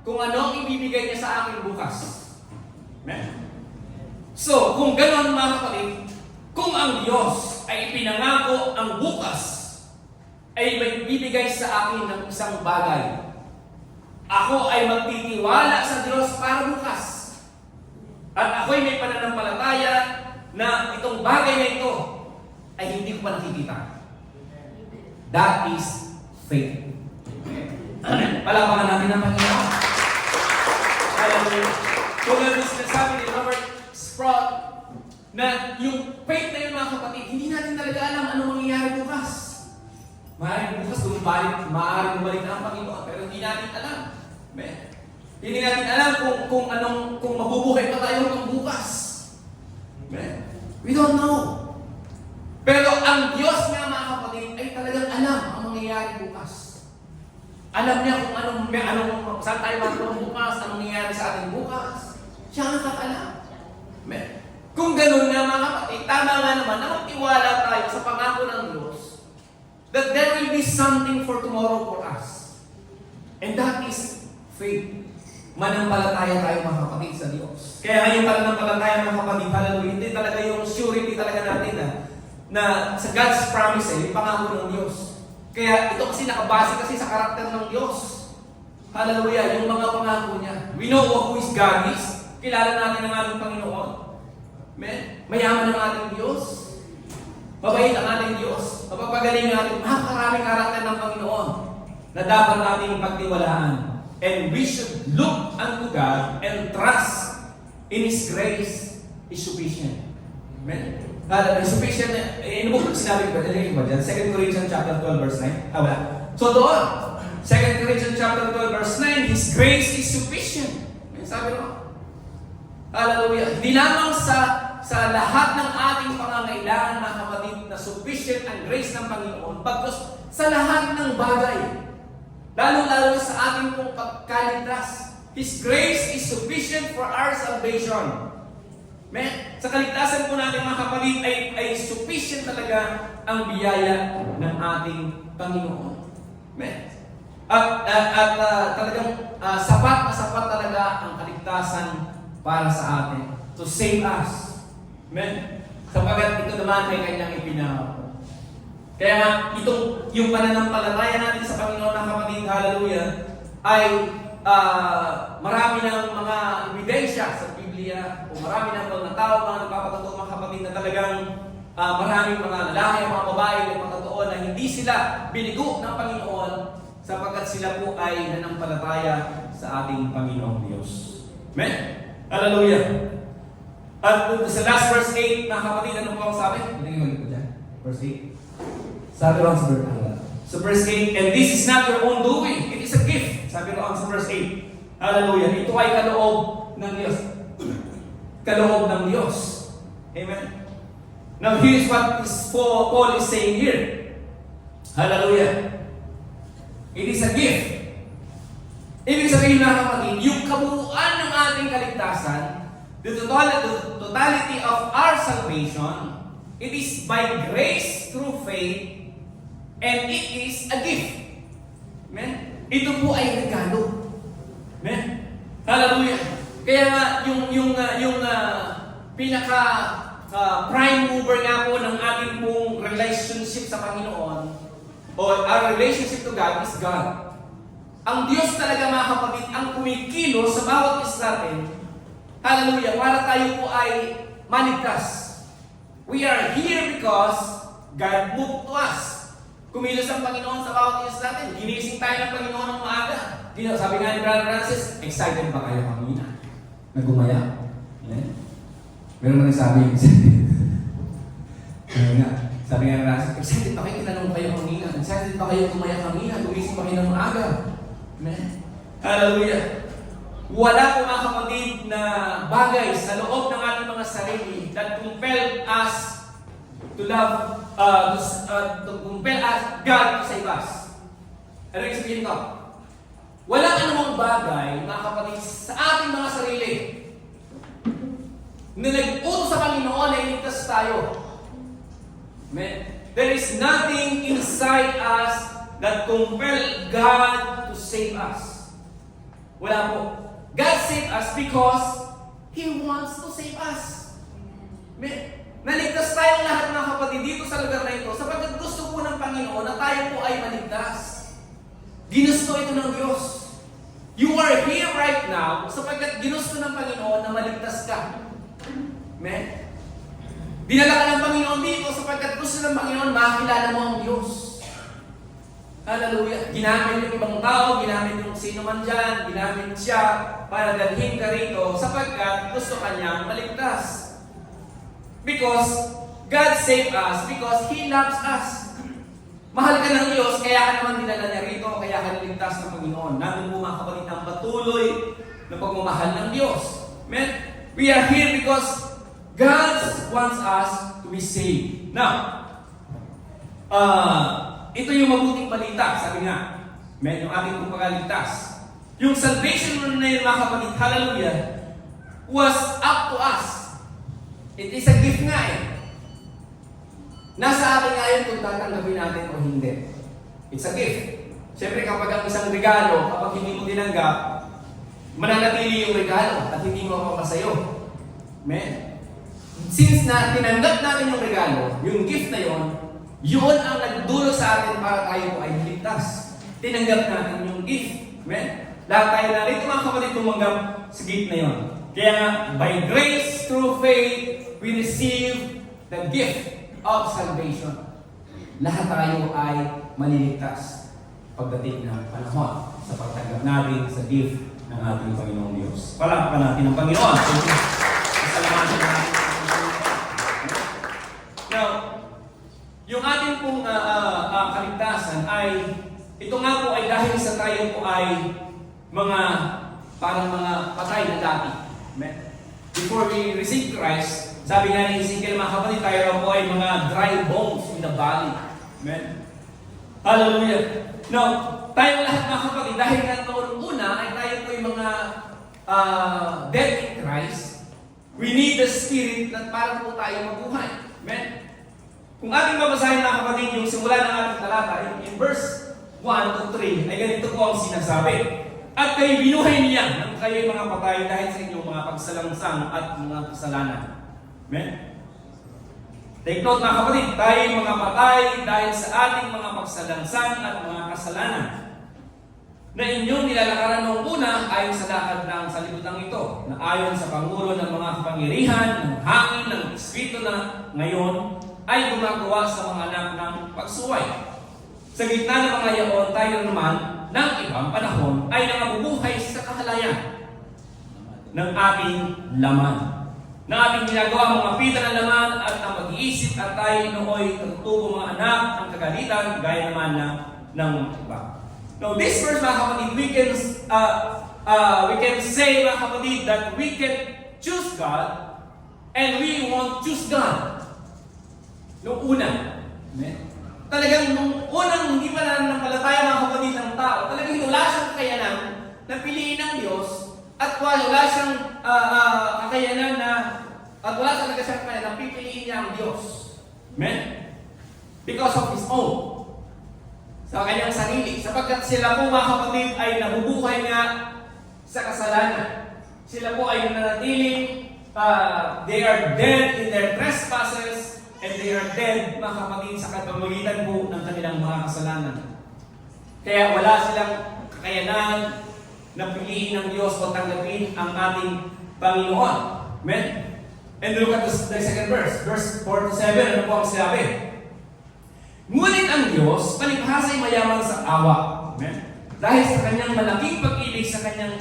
kung ano ang ibibigay niya sa akin bukas. Amen? So, kung gano'n mga kapatid, kung ang Diyos ay ipinangako ang bukas ay magbibigay sa akin ng isang bagay, ako ay magtitiwala sa Diyos para bukas. At ako'y may pananampalataya na itong bagay na ito ay hindi ko pa nakikita. That is faith. Palapakan natin ang Panginoon. Kung ano sinasabi ni Robert Sproul, na yung faith na yun mga kapatid, hindi natin talaga alam anong mangyayari bukas. Maaaring bukas maaaring bumalik na ang Panginoon, pero hindi natin alam. Amen. Hindi natin alam kung mabubuhay pa tayo hanggang bukas. Amen. We don't know. Pero ang Diyos nga mga kapatid ay talagang alam ang mangyayari bukas. Alam niya kung saan tayo magkaroon bukas, anong mangyayari sa atin bukas. Siya ang nakakalam. Amen. Kung ganun nga mga kapatid, tama nga naman na magtiwala tayo sa pangako ng Diyos that there will be something for tomorrow for us. And that is faith. Manampalataya tayo mga kapatid sa Diyos. Kaya ngayon pananampalataya mga kapatid, hallelujah, hindi talaga yung surety talaga natin na sa God's promise yung pangako ng Diyos. Kaya ito kasi nakabase kasi sa karakter ng Diyos. Hallelujah, yung mga pangako niya. We know who is God is. Kilala natin ang ating Panginoon. Amen? Mayaman ang ating Diyos. Mabait ang ating Diyos. Mapapagaling ang ating napakaraming karakter ng Panginoon na dapat nating pagtiwalaan. And we should look unto God and trust in His grace is sufficient. Amen? Sufficient, inubog sinabi ko ba dyan? 2 Corinthians chapter 12 verse 9. Wala. So doon, 2 Corinthians chapter 12 verse 9, His grace is sufficient. Sabi mo, hallelujah. Hindi lamang sa lahat ng ating pangangailangan mga kapatid na sufficient ang grace ng Panginoon, pagkos sa lahat ng bagay. Lalo-lalo sa ating pong pagkaligtas. His grace is sufficient for our salvation. Amen? Sa kaligtasan po natin mga kapatid ay sufficient talaga ang biyaya ng ating Panginoon. Amen? At talagang sapat na sapat talaga ang kaligtasan para sa atin. To save us. Amen? Sapagat ito naman ay kanyang ipinangako. Kaya nga, yung pananampalataya natin sa Panginoon ng kapatid, hallelujah, ay marami ng mga ebidensya sa Biblia, o marami ng mga tao, mga nagpapatotoo mga kapatid na talagang maraming mga lalaki, mga babae, nagpapatotoo na hindi sila binigo ng Panginoon sapagkat sila po ay nanampalataya sa ating Panginoong Diyos. Amen? Hallelujah! At sa last verse 8, mga kapatid, ano po ang sabi? Hindi ko dyan. Verse 8. Sabi ron sa verse 8, and this is not your own doing, it is a gift. Sabi ron sa verse 8. Hallelujah. Ito ay kaloob ng Diyos. Kaloob ng Diyos. Amen. Now here's what Paul is saying here. Hallelujah. It is a gift. Ibig sabihin mga kapatid, yung kabuuan ng ating kaligtasan, the totality of our salvation, it is by grace through faith, and it is a gift. Amen? Ito po ay regalo. Amen? Hallelujah. Kaya nga, yung pinaka prime mover nga po ng ating pong relationship sa Panginoon, o our relationship to God is God. Ang Diyos talaga mga kapatid, ang kumikilos sa bawat isa natin, hallelujah, para tayo po ay maligtas. We are here because God moved to us. Kumilos ang Panginoon sa bawat isa natin. Ginising tayo ng Panginoon ng maaga. Sabi nga ni Brother Francis, excited ba kayo kanina? Nagumaya? Amen? Meron man nagsabi, excited. Sabi nga ni Francis, excited ba kayo tinanong kayo kanina? Excited ba kayo gumaya kanina? Gumising ba kayo ng maaga? Amen? Hallelujah! Wala po mga kapatid na bagay sa loob ng ating mga sarili that compel us to love, to compel us, God to save us. Ano yung sabihin ko? Wala anumang bagay, mga kapatid, sa ating mga sarili na nag-utos sa Panginoon na iligtas tayo. Amen? There is nothing inside us that compel God to save us. Wala po. God saved us because He wants to save us. Naligtas tayong lahat mga kapatid dito sa lugar na ito sapagkat gusto po ng Panginoon na tayo po ay maligtas. Ginusto ito ng Diyos. You are here right now sapagkat ginusto ng Panginoon na maligtas ka. Amen? Dinala ka ng Panginoon dito sapagkat gusto ng Panginoon makilala mo ang Diyos. Hallelujah. Ginamit yung ibang tao, ginamit yung sino man dyan, ginamit siya para dalhin ka rito sapagkat gusto kanyang maligtas. Because God saved us because He loves us. Mahal ka ng Diyos, kaya ka naman dinala niya rito, kaya ka niligtas ng Panginoon. Natin po mga kapatid ang patuloy na pagmamahal ng Diyos. Amen? We are here because God wants us to be saved. Now, ito yung mabuting balita, sabi nga, amen, yung ating pong pagkaligtas. Yung salvation na yun, mga kapatid, hallelujah, was up to us. It is a gift nga eh. Nasa atin nga yun kung tatanggapin natin o hindi. It's a gift. Siyempre kapag ang isang regalo, kapag hindi mo tinanggap, mananatili yung regalo at hindi mo mapapasayo. Amen? Since na tinanggap natin yung regalo, yung gift na yun ang nagdulot sa atin para tayo ay ligtas. Tinanggap natin yung gift. Amen? Lahat tayo narito mga kapatid tumanggap sa gift na yun. Kaya nga, by grace through faith, we receive the gift of salvation. Lahat tayo ay maliligtas pagdating ng panahon sa pagtanggap natin sa gift ng ating Panginoong Diyos. Palakpakan natin ang Panginoon. Pasalamatan natin. Now, yung ating pong kaligtasan ay, ito nga po ay dahil sa tayo po ay parang mga patay na dati. Before we receive Christ, sabi nga ni Ezekiel, mga kapatid, tayo po ay mga dry bones in the valley. Amen? Hallelujah. Now, tayo lahat mga kapatid, dahil nga noon una ay tayo po ay mga dead in Christ, we need the Spirit na para po tayo mabuhay. Amen? Kung ating babasahin mga kapatid, yung simula ng ating talata, in verse 1 to 3, ay ganito po ang sinasabi. At kayo binuhay niya nang kayo'y mga patay dahil sa inyong mga pagsalangsang at mga kasalanan. Amen? Take note mga kapatid, tayo'y mga patay dahil sa ating mga pagsalangsang at mga kasalanan na inyong nilalakaran noong una ayon sa lakad ng sanlibutan ito, na ayon sa pangulo ng mga kapangyarihan, ng hangin, ng espiritu na ngayon ay gumagawa sa mga anak ng pagsuway. Sa gitna ng mga yaon, tayo naman ng ibang panahon ay nangabubuhay sa kahalayan ng ating laman. Na ating ginagawa mga pita ng laman at ang mag-iisip at tayo nooy katutubong mga anak ng kagalitan gaya naman ng iba. Now this verse mga kapatid, we can say mga kapatid that we can choose God and we won't choose God. Nung una, talagang nung unang hindi pa nananampalataya mga kapatid ng tao, talagang wala siyang kakayanan na piliin ng Diyos at wala siyang kakayanan na at wala talaga siyang kakayanan na pipiliin niya ang Diyos. Amen? Because of His own. Sa kanyang sarili. Sapagkat sila po mga kapatid ay nabubuhay nga sa kasalanan. Sila po ay nanatiling, they are dead in their trespasses, and they are dead, mga kapatid, sa kapamagitan po ng kanilang mga kasalanan. Kaya wala silang kakayanan na piliin ng Diyos o tanggapin ang ating Panginoon. Amen? And look at the second verse. Verse 4 to 7, ano po ang sinabi? Ngunit ang Diyos, palibhasa'y mayaman sa awa. Amen? Dahil sa kanyang malaking pag-ibig sa kanyang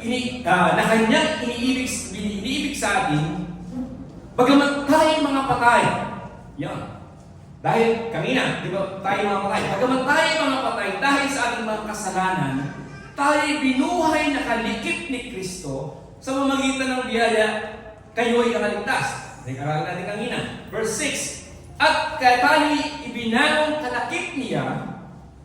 iniibig sa atin, bagamat tayo mga patay. Yan. Dahil kanina, di ba, tayo mga patay. Bagamat tayo mga patay, dahil sa ating mga kasalanan, tayo binuhay na kalikip ni Kristo sa pamamagitan ng biyaya, kayo'y nakaligtas. Nakaraan natin kanina. Verse 6. At kaya tayo ibinanong kalakip niya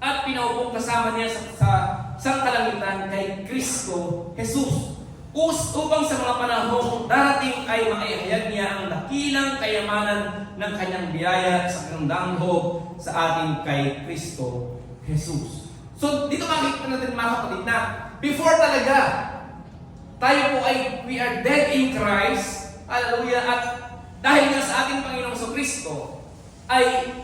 at pinaupong kasama niya sa sangkalangitan kay Kristo Jesus. Upang sa mga panahong darating ay maihayag niya ang dakilang kayamanan ng kanyang biyaya sa kandang loob sa ating kay Kristo Jesus. So, dito makikita natin mga kapatid na before talaga, tayo po ay, we are dead in Christ, hallelujah, at dahil nga sa ating Panginoong Kristo, ay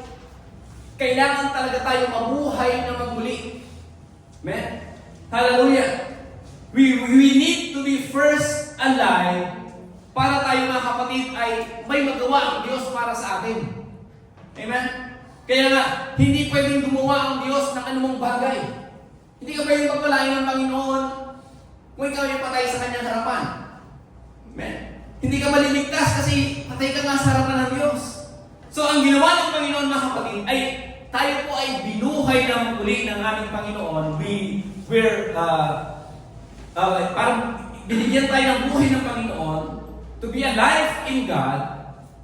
kailangan talaga tayo mabuhay na magmuli. Amen? Hallelujah! We need to be first alive para tayo mga kapatid ay may magawa ang Diyos para sa atin. Amen? Kaya nga, hindi pwedeng gumawa ang Diyos ng anumang bagay. Hindi ka pwedeng pagpalain ng Panginoon kung ikaw ay patay sa kanyang harapan. Amen? Hindi ka maliligtas kasi patay ka nga sa harapan ng Diyos. So, ang ginawa ng Panginoon mga kapatid ay tayo po ay binuhay ng muli ng ating Panginoon, parang binigyan tayo ng buhay ng Panginoon to be alive in God,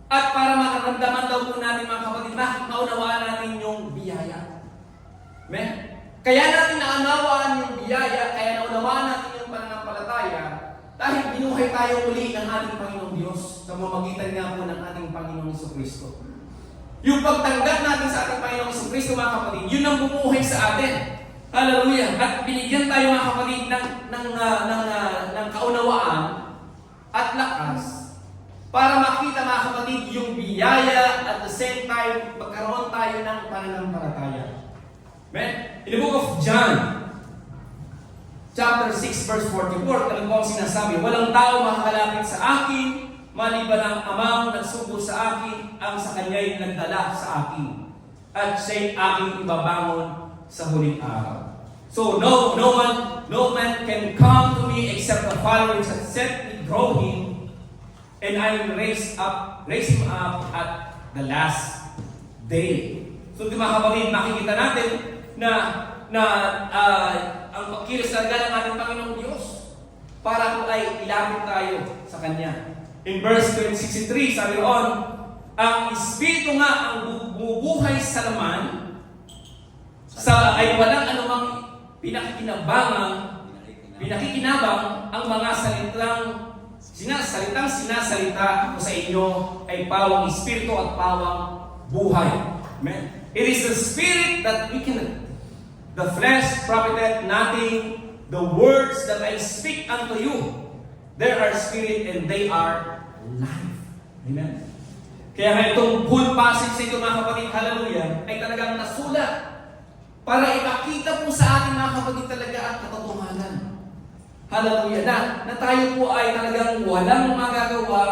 at para makaramdaman daw po natin mga kapatid, maunawaan natin yung biyaya. Amen? Kaya natin naunawaan yung biyaya, kaya naunawaan natin yung pananampalataya, dahil binuhay tayo uli ng ating Panginoong Diyos sa mamagitan nga po ng ating Panginoong Jesucristo. Yung pagtanggap natin sa ating Panginoong Jesucristo, mga kapatid, yun ang bumuhay sa atin. Hallelujah! At binigyan tayo, mga kapatid, ng kaunawaan at lakas para makita, mga kapatid, yung biyaya at the same time magkaroon tayo ng pananampalataya. Amen? In the book of John, chapter 6, verse 44, talagang po ang sinasabi, walang tao makakalapit sa akin, maliban ang amang nagsugo sa akin, ang sa kanya'y nagdala sa akin, at siya'y aking ibabangon sa huling araw. So no man can come to me except the Father which has sent me draw him, and I will raise him up at the last day. So mga kapatid, makikita natin na ang pagkilos talaga ng ating Panginoong Diyos para po ay ilapit tayo sa Kanya. In verse 63, sabi roon, ang Espiritu nga ang bumubuhay sa laman, ay walang anumang pinakikinabang ang mga sinasalita ko sa inyo ay pawang Espiritu at pawang buhay. Amen. It is the Spirit that quickeneth, the flesh profiteth nothing. The words that I speak unto you, they are spirit and they are life. Amen. Kaya nga itong full passage sa ito, mga kapatid, hallelujah, ay talagang nasulat para ipakita po sa atin, mga kapatid, talaga ang katotohanan. Hallelujah. Na tayo po ay talagang walang magagawa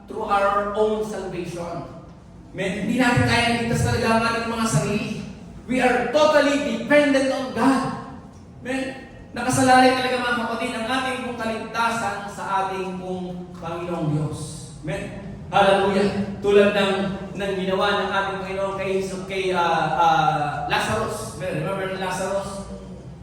through our own salvation. Hindi natin kaya naligtas talaga ang ating mga sarili. We are totally dependent on God. Nakasalalay talaga, mga kapatid, ang ating pong kaligtasan sa ating pong Panginoong Diyos. Amen. Hallelujah. Tulad ng ginawa ng ating Panginoon kay Lazarus. Remember ni Lazarus?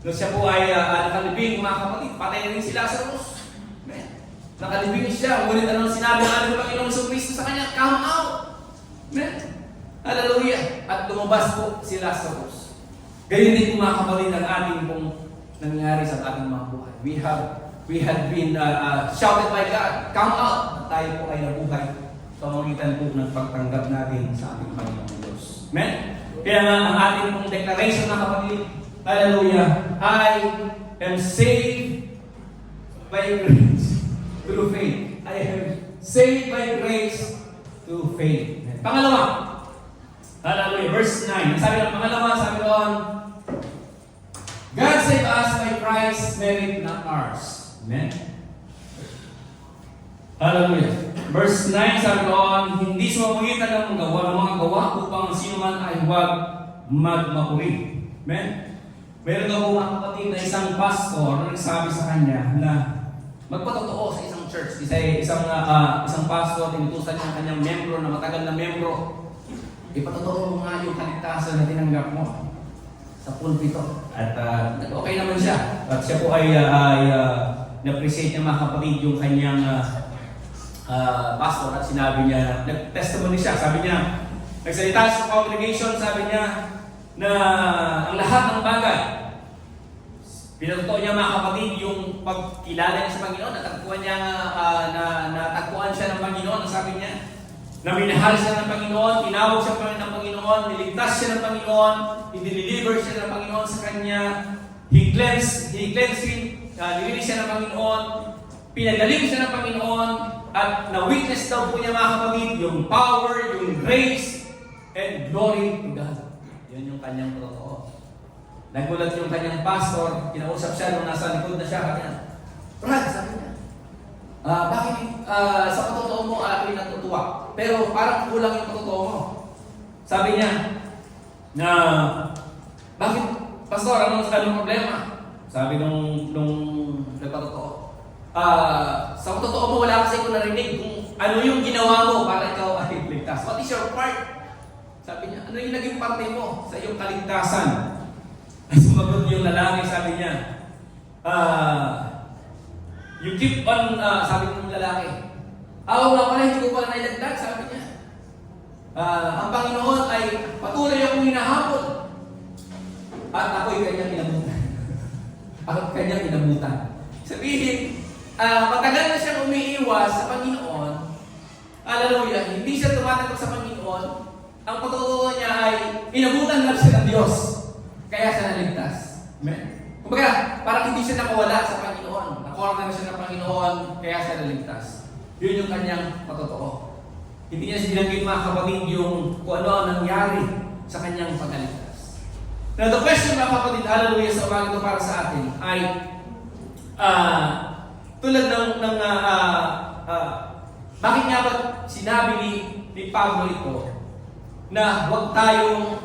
Nung siya po ay nakalibing, mga kapatid, patay na rin si Lazarus. Amen. Nakalibing siya. Ngunit anong sinabi ng ating Panginoong Jesucristo sa kanya? Come out. Amen. Hallelujah. At lumabas po si Lazarus. Ganyan din po, mga kapatid, ang ating pong nangyari sa ating mga buhay. We have been shouted by God, come out! At tayo po ay nabuhay sa pamamagitan po ng pagtanggap natin sa ating Panginoong Diyos. Amen? Kaya nga, ang ating pong declaration, mga kapatid, hallelujah, I am saved by grace through faith. I am saved by grace through faith. Pangalawa, hallelujah, verse 9. Sabi ng pangalawa, sabi doon, God saved us by Christ's merit, not ours. Amen? Hallelujah. Verse 9, sabi doon, hindi sumamagitan ng mga gawa upang sino man ay huwag magmakuri. Amen? Meron daw mga kapatid na isang pastor na nagsabi sa kanya na magpatotoo sa isang church. Isang pastor, tinutusan niya ang kanyang membro na matagal na membro. Ipatotoo mo nga yung kaligtasan na tinanggap mo sa pulpito. At okay naman siya. At siya po ay na-appreciate niya, mga kapatid, yung kanyang pastor, at sinabi niya, nag-testimony siya. Sabi niya, nagsalita sa congregation, sabi niya na ang lahat ng bagay, pinatotoo niya, mga kapatid, yung pagkilala niya sa Panginoon, natagpuan niya, natagpuan siya ng Panginoon, sabi niya, na minahal siya ng Panginoon, tinawag siya ng Panginoon, niligtas siya ng Panginoon, i-deliver siya ng Panginoon sa kanya, he cleansed him, nilinis siya ng Panginoon, pinagaling siya ng Panginoon, at na-witness daw po niya, mga kapatid, yung power, yung grace, and glory to God. Yun yung kanyang totoo. Nagulat yung kanyang pastor, kinausap siya nung nasa likod na siya, kanya, Brad, sabi niya, bakit sa patotoo mo ako'y natutuwa, pero parang kulang yung patotoo mo. Sabi niya, na, bakit, pastor, anong problema? Sabi nung nagpatotoo, sa totoo mo, wala kasi ko narinig kung ano yung ginawa mo para ikaw ay ligtas. What is your part? Sabi niya, ano yung naging parte mo sa iyong kaligtasan? Ay sumagot yung lalaki, sabi niya, you keep on, sabi ng lalaki, nga pala, hindi ko pala nailagdag, sabi niya. Ang Panginoon ay patuloy akong hinahabol. At ako'y kanyang inabutan. At kanyang inabutan. Sabihin, matagal na siyang umiiwas sa Panginoon. Hallelujah. Hindi siya tumatakot sa Panginoon. Ang patutuwa niya ay inabutan lang siya ng Diyos. Kaya siya naligtas. Amen? Kumbaga, parang hindi siya nakawala sa Panginoon. Nakorna na siya ng Panginoon, kaya siya naligtas. Yun yung kanyang patotoo. Hindi niya sinanggit mga kapatid yung kung ano ang nangyari sa kanyang pagkaligtas. Now the question mga kapatid, hallelujah, sa umaga ito para sa atin ay tulad ng bakit nga ba sinabi ni Pablo ito na huwag tayong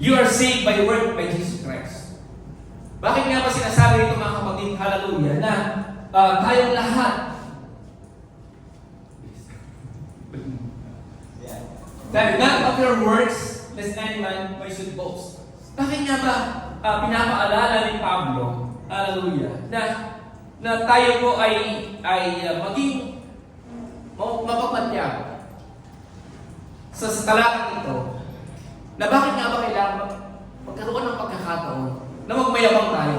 you are saved by work by Jesus Christ. Bakit nga ba sinasabi ito mga kapatid, hallelujah, na tayong lahat that not of your works, lest any man should boast. Bakit nga ba pinapaalala ni Pablo, hallelujah, na tayo po ay maging mapagpatyag sa talatang ito, na bakit nga ba kailangan magkaroon ng pagkakataon na magmayabang tayo.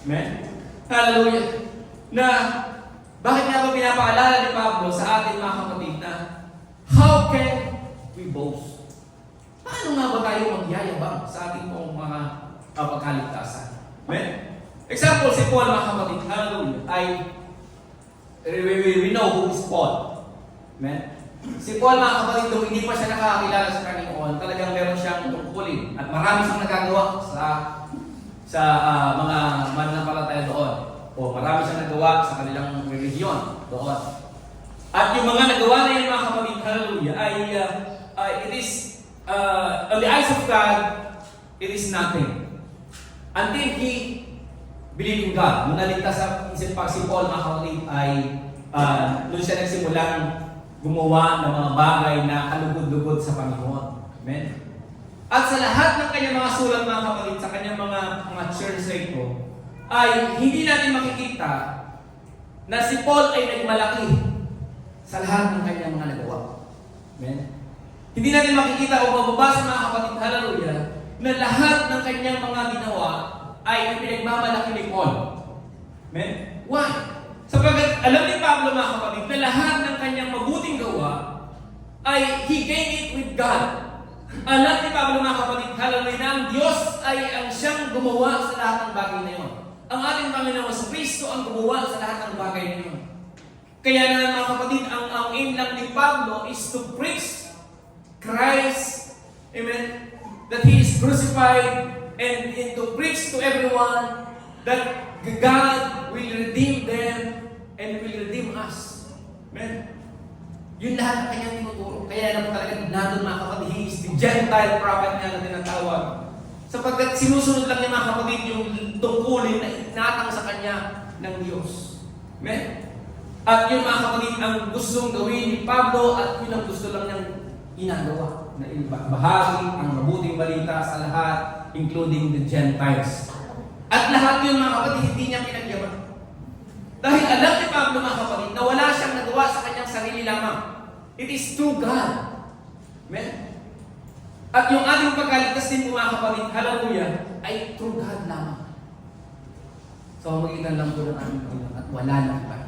Amen? Hallelujah. Na bakit nga ba pinapaalala ni Pablo sa atin mga kapatid na how can we boast? Paano nga ba tayo magyayabang sa ating pong mga pagkaligtasan? Amen? Example, si Paul mga kapatid, hallelujah, we know who is Paul. Amen? Si Paul mga kapatid, nung hindi pa siya nakakakilala sa Panginoon, talagang meron siyang tungkulin at marami siyang nagagawa sa mga mananampalataya doon. O marami siyang nagawa sa kanilang relihiyon doon. At yung mga nagawa na yun mga kapatid, hallelujah, it is, on the eyes of God, it is nothing. Until he believed in God. Nung naligtas sa isip pa si Paul mga kapatid ay doon siya nagsimulang gumawa ng mga bagay na kalugod-lugod sa Panginoon. Amen? At sa lahat ng kanyang mga sulat mga kapatid, sa kanyang mga church na ito, ay hindi natin makikita na si Paul ay nagmalaki sa lahat ng kanyang mga nagawa. Amen? Hindi natin makikita o mababasa mga kapatid, hallelujah, na lahat ng kanyang mga ginawa ay pinagmamalaki ni Paul. Amen? Why? Sapagkat alam ni Pablo mga kapatid na lahat ng kanyang mabuting gawa ay he gained it with God. Alam ni Pablo mga kapatid, hallelujah, na ang Diyos ay ang siyang gumawa sa lahat ng bagay na yun. Ang ating Panginoon sa Kristo ang gumawa sa lahat ng bagay na yun. Kaya na mga kapatid, ang aim lang ni Pablo is to preach Christ, amen, that He is crucified, and to preach to everyone that God will redeem them and will redeem us. Amen. Yun lahat ang kanyang tinuturo. Kaya naman talaga nandun mga kapatid, he is the Gentile prophet nga na tinatawag. Sapagkat sinusunod lang niya mga kapatid yung tungkulin na itinatang sa kanya ng Diyos. Amen? At yun mga kapatid ang gustong gawin ni Pablo at yun ang gusto lang niyang ginagawa. Na bahagi ang mabuting balita sa lahat, including the Gentiles. At lahat yun mga kapatid, hindi niya pinagyaman. Dahil alam ni Pablo mga kapatid na wala siyang nagawa sa kanyang sarili lamang. It is through God. Amen? At yung ating pagkaligtas din mga kapatid, hallelujah, ay through God lamang. So magitan lang po ng aming Panginoon at wala lang tayo.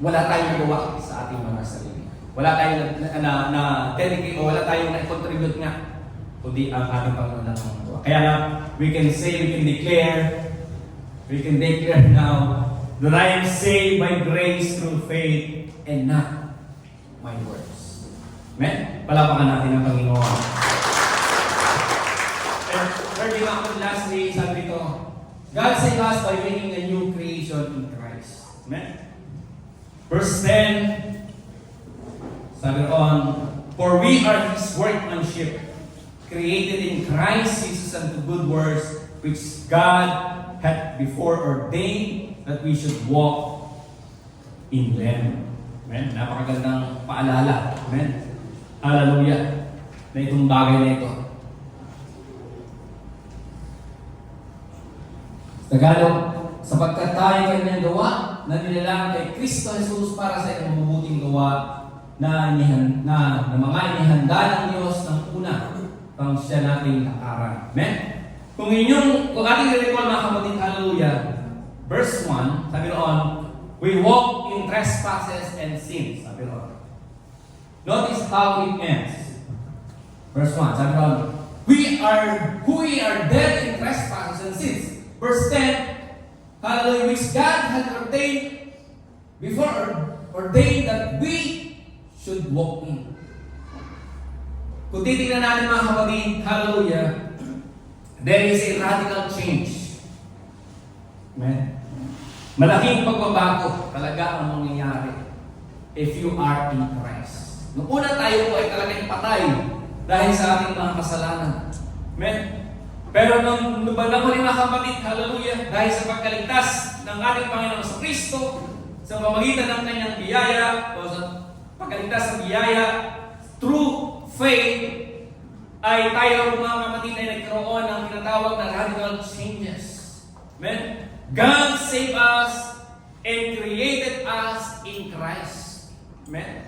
Wala tayong nagawa sa ating mga sarili. Wala tayong na-dedicate o wala tayong na-contribute nga, kundi ang ating Panginoon lang ang nagawa. Kaya nga, we can declare now that I am saved by grace through faith and not my works. Amen? Palapakan natin ang Panginoon. And thirdly, lastly, sabi dito, God saved us by making a new creation in Christ. Amen? Verse 10, sabi on, for we are His workmanship, created in Christ Jesus unto good works, which God hath before ordained that we should walk in them. Amen? Napakagandang paalala. Amen? Hallelujah. Na itong bagay na ito. Tagalog, sapagkat tayo kanyang gawa na nilalang kay Kristo Jesus para sa itong mabubuting gawa na mga inihanda ng Diyos ng una pang siya nating lakaran. Amen? Kung ating recall mga kapatid, hallelujah, verse 1, sabi roon, we walk in trespasses and sins. Sabi roon. Notice how it ends. Verse 1, sabi roon, we are dead in trespasses and sins. Verse 10, hallelujah, which God had ordained that we should walk in. Kung titignan natin mga kapatid, hallelujah, there is a radical change. Amen? Malaking pagbabago talaga ang mangyayari if you are in Christ. Noong una tayo po ay talagang patay dahil sa ating mga kasalanan. Amen? Pero nung bandang huli mga kapatid, hallelujah, dahil sa pagkaligtas ng ating Panginoon sa Kristo, sa pamamagitan ng kanyang biyaya, o sa pagkaligtas ng biyaya, through faith, ay tayo mga kapatid ay nagkaroon ng tinatawag na radical changes. Amen? God saved us and created us in Christ. Amen?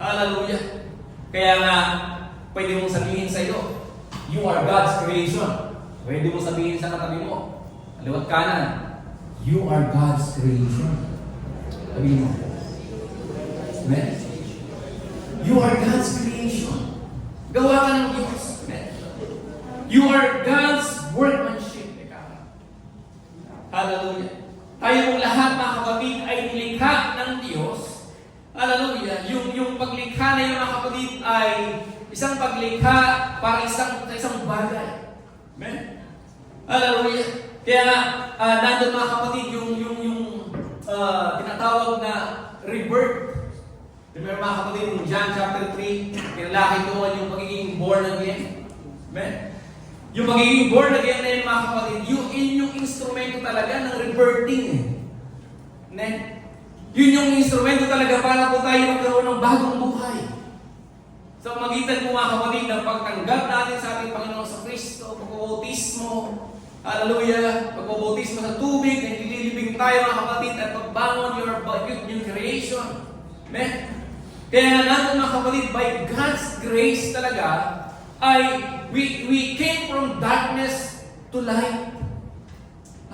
Hallelujah. Kaya nga, pwede mong sabihin sa iyo, you are God's creation. Pwede mong sabihin sa katabi mo, kaliwat kanan, you are God's creation. Sabihin mo. Amen? You are God's creation. Gawa ka ng Diyos. Amen? You are God's workmanship. Hallelujah. Tayo mong lahat mga kapatid ay nilikha ng Diyos. Hallelujah. Yung paglikha na yung mga kapatid ay isang paglikha para isang bagay. Amen? Hallelujah. Kaya nandun mga kapatid yung tinatawag na rebirth. Remember mga kapatid, in John chapter 3, kinalaki doon yung pagiging born again. Amen? Yung pagiging born again na yun mga kapatid, yung instrumento talaga ng rebirthing. Amen? Yun yung instrumento talaga para po tayo magkaroon ng bagong buhay. Sa magitan po mga kapatid ng pagtanggap natin sa ating Panginoon sa Kristo, pagbabutismo, hallelujah, pagbabutismo sa tubig, na nililibing tayo mga kapatid at pagbangon your new creation. Amen? Kaya natin mga kapatid, by God's grace talaga, ay we came from darkness to light.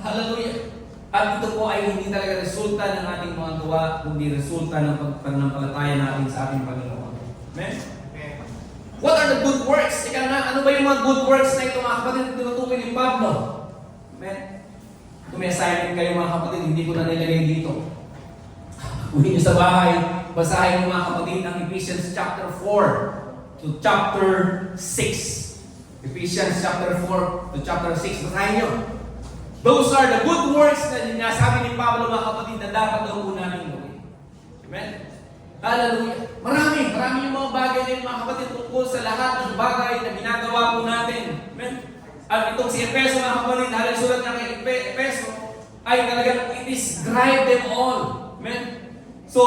Hallelujah. At ito po ay hindi talaga resulta ng ating mga gawa, kundi resulta ng pananampalataya natin sa ating Panginoon. Amen? What are the good works? Ika nga, ano ba yung mga good works na ito mga kapatid tinutukoy ni Pablo? Amen? Kung may assignment kayo mga kapatid, hindi ko na nilagay dito. Uwi nyo sa bahay, basahin mo mga kapatid ng Ephesians chapter 4 to chapter 6. Ephesians chapter 4 to chapter 6. Basahin nyo. Those are the good works na sinasabi ni Pablo mga kapatid na dapat daw po namin gawin. Amen? Hallelujah. Marami yung mga bagay na yun mga kapatid tungkol sa lahat ng bagay na ginagawa po natin. Amen? At itong si Efeso mga kapatid, dahil sulat niya kay Efeso, ay talagang it is drive them all. Amen? So,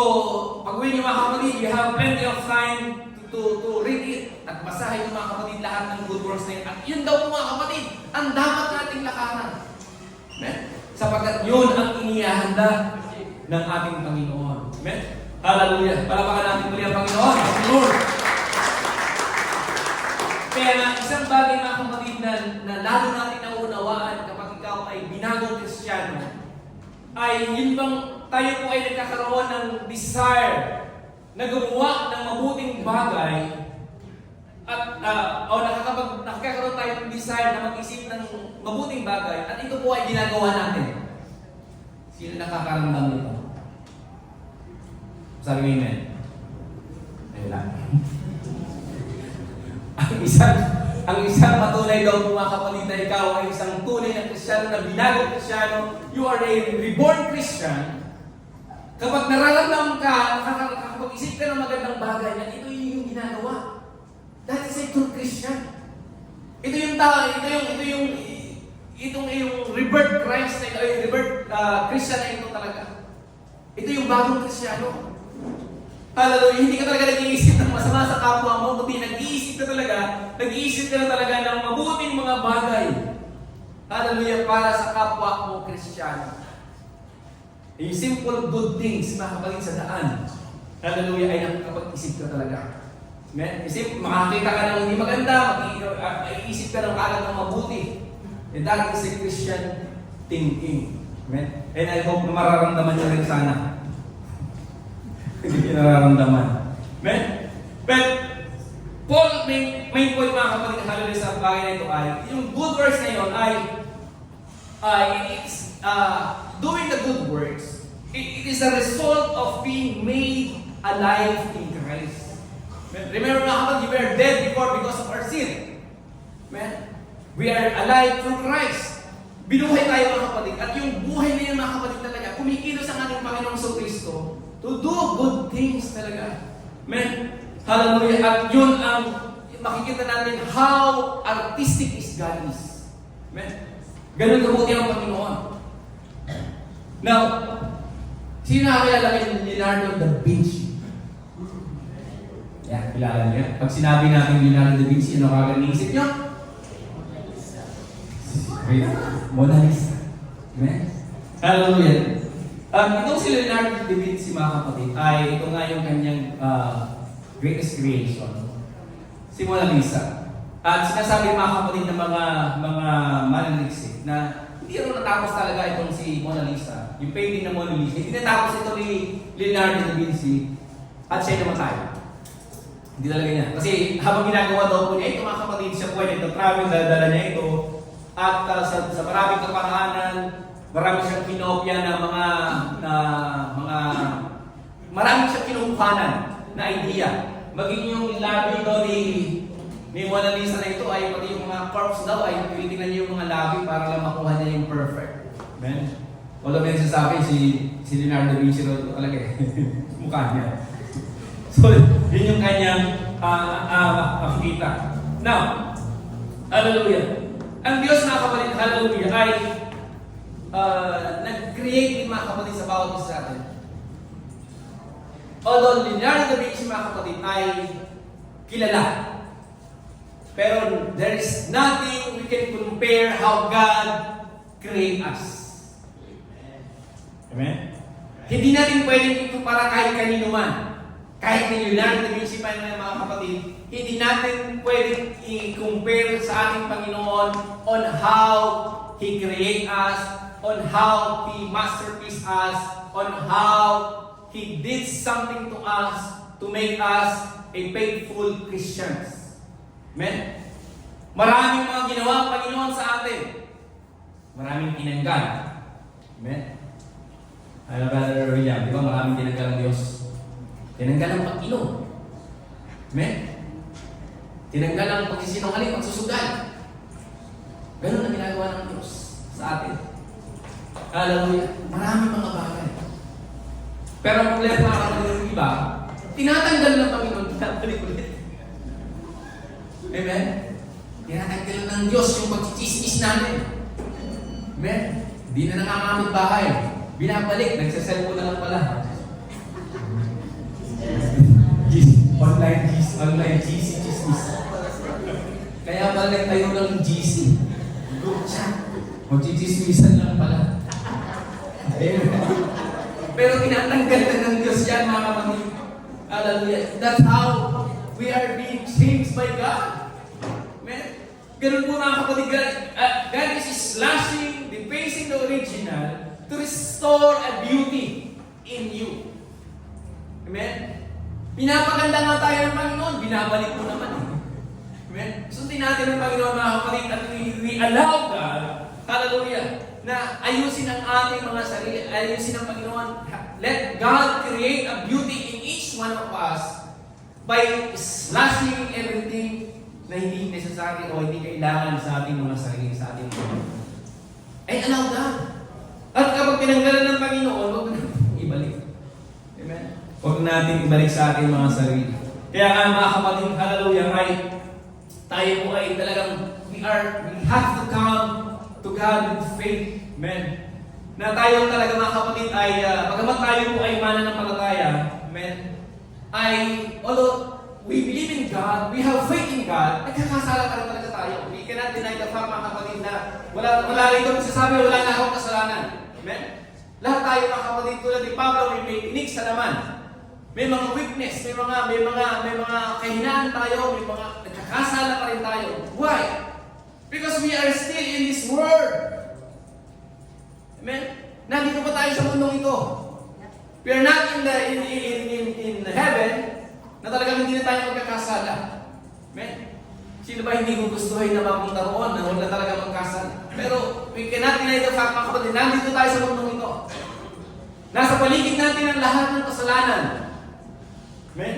pag-uwi niyo mga kapatid, you have plenty of time to read it at basahin niyo mga kapatid lahat ng good works na yun. At yun daw po mga kapatid, ang dapat nating lakaran. Amen? Sapagkat yun ang inihahanda ng ating Panginoon. Amen? Hallelujah. Palapakan natin muli ang Panginoon. Ang Lord. Kaya nga, isang bagay mga kapatid na lalo natin naunawaan kapag ikaw ay binagong Kristiyano, ay yun bang tayo po ay nagkakaroon ng desire na gumawa ng mabuting bagay at nakakaroon tayo ng desire na mag-isip ng mabuting bagay at ito po ay ginagawa natin. Sino nakakaramdam nito? Sabi mo amen? Ayun lang. Ang isang patunay daw po mga kapatid na ikaw ay isang tunay na Kristiyano na binagong Kristiyano, you are a reborn Christian. Kapag nararamdaman ka, nakakapag-isip ka ng magandang bagay na ito yung ginagawa. That is a true Christian. Ito yung rebirth Christ na ito, yung rebirth Christian na ito talaga. Ito yung bagong Kristiyano. Hallelujah, hindi ka talaga nag-iisip ng masama sa kapwa mo, kundi nag-iisip ka na talaga ng mabuting mga bagay. Hallelujah, para sa kapwa mo Kristiyano. Yung simple good things, mga kapatid, sa daan. Hallelujah, ay nakakapag-isip ka talaga. Amen? Isip, makakita ka ng hindi maganda, maiisip ka ng kagad ng mabuti. And that is a Christian thinking. Amen? And I hope na mararamdaman nyo rin sana. Hindi nararamdaman. Amen? But, Paul, main point mga kapatid, hallelujah, sa bagay na ito ay, yung good works na yun ay, it's doing the good works. It is a result of being made alive in Christ. Amen? Remember mga kapatid, we were dead before because of our sin. Amen? We are alive through Christ. Binuhay tayo mga kapatid. At yung buhay na yun mga kapatid talaga, kumikilos ang ating Panginoong Kristo to do good things talaga. Amen? Hallelujah. At yun ang makikita natin how artistic is God is. Amen? Ganun kabuti ang Panginoon. Now, sino nakakilala kayo ni Leonardo da Vinci? Yan, kilala niya. Pag sinabi natin Leonardo da Vinci, ano kagad niisip niyo? Wait, Mona Lisa. Amen? Hallelujah. Itong si Leonardo da Vinci, mga kapatid, ay ito nga yung kanyang greatest creation. Si Mona Lisa. At sinasabi mga kapatid ng mga manaliksik na hindi rin natapos talaga itong si Mona Lisa. Yung painting ng Mona Lisa. Hindi natapos ito ni Leonardo da Vinci at siya namatay. Hindi talaga niya. Kasi habang ginagawa daw po niya ito mga kapatid, siya po ay nagtatravel, dala niya ito. At sa maraming kaparaanan, marami siyang kinopya na marami siyang kinukuhanan na idea. Maging yung labi daw ni Mona Lisa na ito ay pati yung mga corpse daw ay tinitingnan niya yung mga labi para lang makuha niya yung perfect. Amen? Although may sasabi si Leonardo da Vinci talaga eh. Mukha niya. So, yun yung kanyang makikita. Now, hallelujah. Ang Diyos mga kapatid, hallelujah, ay nag-create din mga kapatid sa bawat isa natin. Although Leonardo da Vinci mga kapatid ay kilala, pero there is nothing we can compare how God create us. Amen? Hindi natin pwedeng ikumpara kahit kanino man. Kahit ni Leonardo da Vinci pa ng mga kapatid, hindi natin pwedeng i-compare sa ating Panginoon on how He create us, on how He masterpiece us, on how He did something to us to make us a faithful Christians. Amen? Maraming mga ginawa ang Panginoon sa atin. Maraming tinanggal. Amen? Ano Brother William, di ba maraming tinanggal ang Diyos? Tinanggal ang pag-inom. Amen? Tinanggal ang pagsisinungaling, pagsusugal. Ganun ang ginagawa ng Diyos sa atin. Hallelujah. Maraming mga bagay. Pero ang problema para ng iba, tinatanggal ng Panginoon, tinatanggal ulit. Amen? Tinatanggal ng Diyos yung pagchichismis natin. Amen? Hindi na nangangamit bahay. Binabalik, nagsaselfon na lang pala. Online GC, chismis. Kaya pala tayo ng GC. Group chat. Magchichismisan lang pala. Amen? Pero tinatanggal na ng Diyos yan, mga kapatid. Hallelujah. That's how we are being changed by God. Amen? Ganun po mga kapatid, God is slashing, defacing the original to restore a beauty in you. Amen? Pinapaganda nga tayo ng Panginoon, binabalik mo naman. Amen? Sundin natin ng Panginoon mga kapatid at we allow God, hallelujah, na ayusin ang ating mga sarili, ayusin ang Panginoon. Let God create a beauty in each one of us by slashing everything na hindi necessary o hindi kailangan sa ating mga sarili, sa ating mga. Ay, allow God. At kapag pinanggalan ng Panginoon, huwag natin ibalik. Amen? Huwag natin ibalik sa ating mga sarili. Kaya nga mga kapatid, hallelujah, ay tayo po ay talagang we have to come to God with faith. Amen. na tayo talaga mga kapatid ay, bagamat tayo po ay mananampalataya, amen, ay, although we believe in God, we have faith in God, nagkakasala pa rin talaga tayo. We cannot deny the fact mga kapatid na wala rin ito sasabi, wala na akong kasalanan. Amen? Lahat tayo mga kapatid tulad ni Pablo, may tinig sa laman. May mga weakness, may mga kahinaan tayo, may mga nagkakasala pa rin tayo. Why? Because we are still in this world. Amen? Nandito pa tayo sa mundong ito. We are not in the heaven na talagang hindi na tayo magkakasala. Amen? Sino ba hindi gugustuhin na mapunta roon na wala talaga magkasala? Pero we cannot deny the fact mga kapatid, nandito tayo sa mundong ito. Nasa paligid natin ang lahat ng kasalanan. Amen?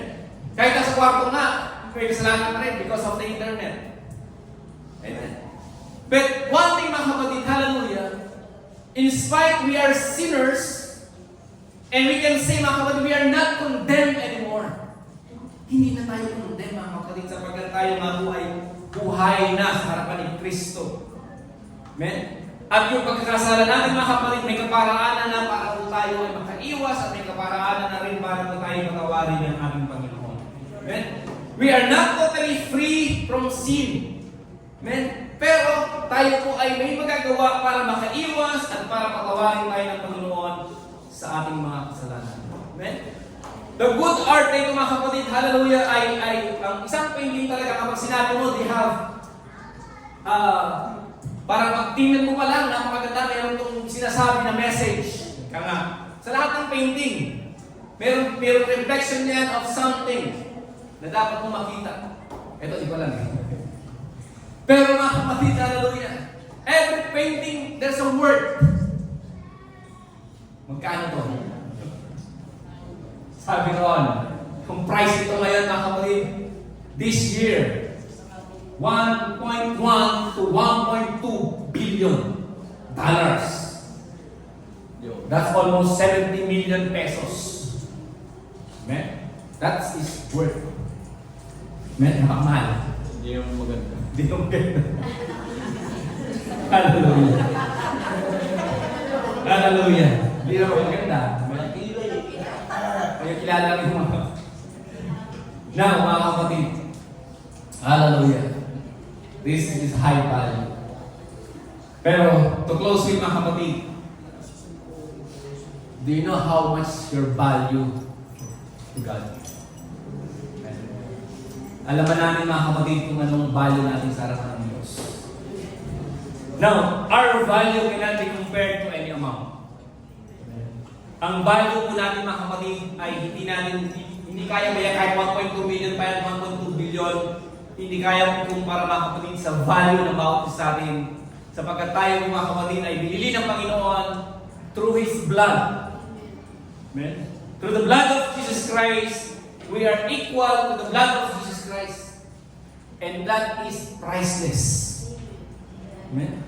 Kahit nasa kwarto nga, may kasalanan pa rin because of the internet. Amen? But one thing mga kapatid, hallelujah, in spite we are sinners, and we can say mga kapatid, we are not condemned anymore. Hindi na tayo condemned mga kapatid sapagkat tayo buhay na sa harapan ni Kristo. Amen? At yung pagkakasala natin mga kapatid, may kaparaanan na para po tayo ay makaiwas at may kaparaanan na rin para po tayo matawarin ng ating Panginoon. Amen? We are not totally free from sin. Amen? Pero tayo po ay may magagawa para makaiwas at para patawarin tayo ng Panginoon sa ating mga kasalanan. Amen? The good art na ito mga kapatid, hallelujah, ay ang isang painting talaga kapag sinabi mo, they have para pag-tingnan mo pa lang, napakaganda, mayroon itong sinasabi na message. Kaya sa lahat ng painting, mayroon reflection yan of something na dapat mo makita. Ito, iba lang. Pero mga kapatid, hallelujah, every painting, there's a word. Magkano to? Sabi ron, kung price ito ngayon mga kapatid, this year, 1.1 to 1.2 billion dollars. That's almost 70 million pesos. Amen? That's his worth. Amen? Nakamahal. Hindi yung maganda. Hindi yung maganda. Hallelujah. Hallelujah. Hindi naman maganda. Kaya kilala rin yung mga. Now, mga kapatid, hallelujah. This is high value. Pero, to close with mga kapatid, do you know how much your value to God? Alaman namin mga kapatid kung anong value natin sa harapan ng Diyos. Now, our value cannot be compared to any amount. Ang value po natin mga kapatid ay hindi kaya bayan kahit 1.2 million pa yan, 1.2 billion. Hindi kaya kumpara mga kapatid sa value ng bawat isa sa atin. Sapagkat tayo mga kapatid ay binili ng Panginoon through His blood. Amen? Through the blood of Jesus Christ, we are equal to the blood of Jesus Christ. And that is priceless. Amen?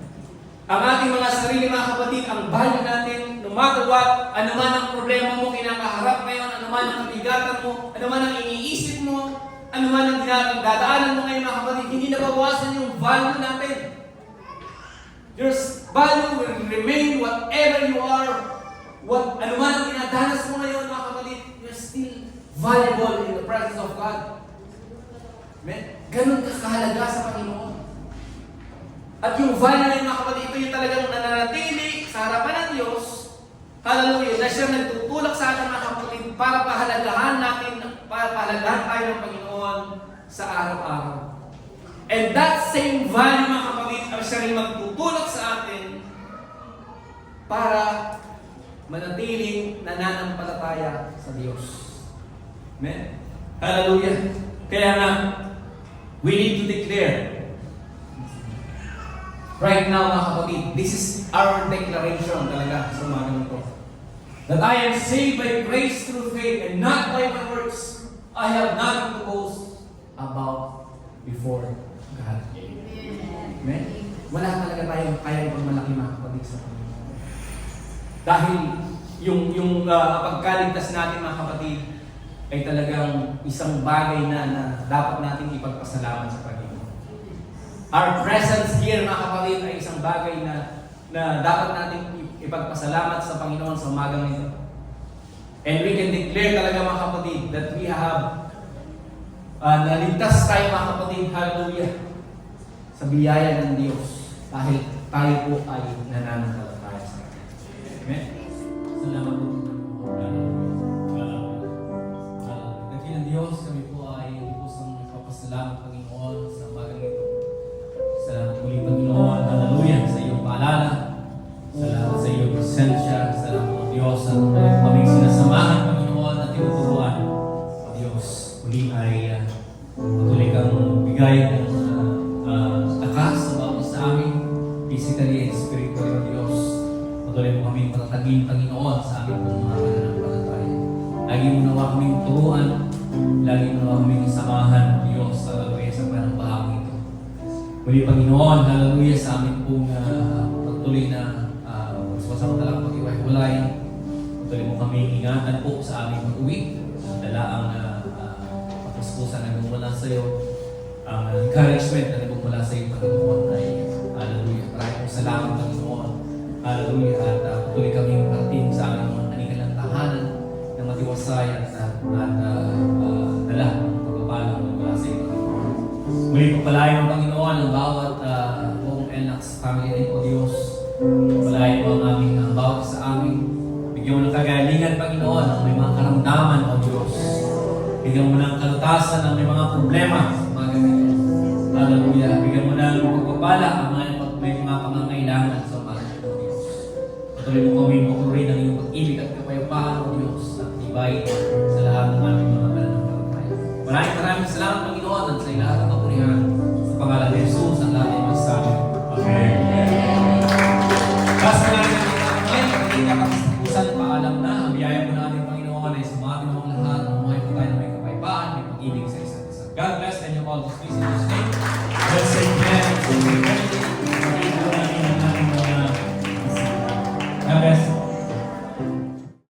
Ang ating mga sarili mga kapatid, ang value natin, no matter what, ano man ang problema mo kinakaharap ngayon, ano man ang kabigatan mo, ano man ang iniisip mo, ano man ang dadaanan mo ngayon mga kapatid, hindi nababawasan yung value natin. Your value will remain whatever you are, ano man ang dinadanas mo ngayon mga kapatid, you're still valuable in the presence of God. Amen? Ganun ka kahalaga sa Panginoon. At yung value na yung mga kapatid, ito yung talagang nananatili sa harapan ng Diyos. Hallelujah. Na siya nagtutulak sa atin mga kapatid para pahalagahan tayo ng Panginoon sa araw-araw. And that same value mga kapatid ang siya rin magtutulak sa atin para manatiling nananampalataya sa Diyos. Amen? Hallelujah. Kaya nga, we need to declare right now mga kapatid, this is our declaration talaga sa umaga nito. That I am saved by grace through faith and not by my works. I have nothing to boast about before God. Amen? Wala talaga tayong kayang pagmalaki mga kapatid sa Panginoon. Dahil yung pagkaligtas natin mga kapatid ay talagang isang bagay na dapat natin ipagpasalamat sa Panginoon. Our presence here mga kapatid ay isang bagay na dapat natin ipagpasalamat sa Panginoon sa umagang ito. And we can declare talaga mga kapatid that we have naligtas tayo mga kapatid, hallelujah, sa biyaya ng Diyos dahil tayo po ay nananampalataya sa Kanya. Amen? Salamat po. Dakilang Diyos, kami po ay pusang papasalamat Panginoon sa umagang ito. Salamat muli Panginoon, hallelujah, sa iyong paalala. Salamat sa iyong presensya. Salamat po Diyos at kaming sinasamahan Panginoon at tinuturuan. O Diyos, muli ay patuloy kang bigay ng lakas sa bawat sa amin, physically and spiritually, O Diyos. Patuloy mo kaming patatagin Panginoon sa aming pong mga pananampalataya. Lagi mo nawa kaming turuan, lagi mo nawa kaming samahan, O Diyos, sa lalaway sa panang bahagi ito. Muli Panginoon, hallelujah sa amin pong patuloy na pagsasamatalang pag-iwalay. Patuloy mo kami ingatan po sa aming pag-uwi. Dalaang patuspusan na nagmumula sa iyo. Ang encouragement na nagmumula sa iyo, Panginoon, ay hallelujah. Maraming pong salamat, Panginoon. Hallelujah. At patuloy kami parating sa aming mga kanilang tahanan ng matiwasay at dala ng pagpapalang nagmula sa iyo, Panginoon. Muli pagpalayan mo, Panginoon, ang bawat buong NLAX family rin, O Diyos. Pagpalayan mo ang aming bawat sa amin. Bigyan mo ng kagalingan, Panginoon, ang may mga karamdaman, O Diyos. Bigyan mo ng kalutasan ang may mga problema sa mga ganito. Hallelujah. Bigyan mo ng pagpapala ang mga may mga pangangailangan sa mga ganito, O Diyos. Patuloy mo kami makuloy ng iyong pag-ibig at kapayapaan, O Diyos, at ibay sa lahat ng aming mga pananampalataya. Maraming salamat, Panginoon, at sa lahat ng kapurihan. Sa pangalan ni Jesus, ang lahat ay magsabi. Amen. Basta nga rin ang mga kamay, kapatid na katapusan, paalam na, ang biyaya mo na ating Panginoon ay sumatin ng lahat, umuhay po tayo na may kapayapaan, may pag-ibig sa isa't isa. God bless and you all. This is in His name. Let's say amen.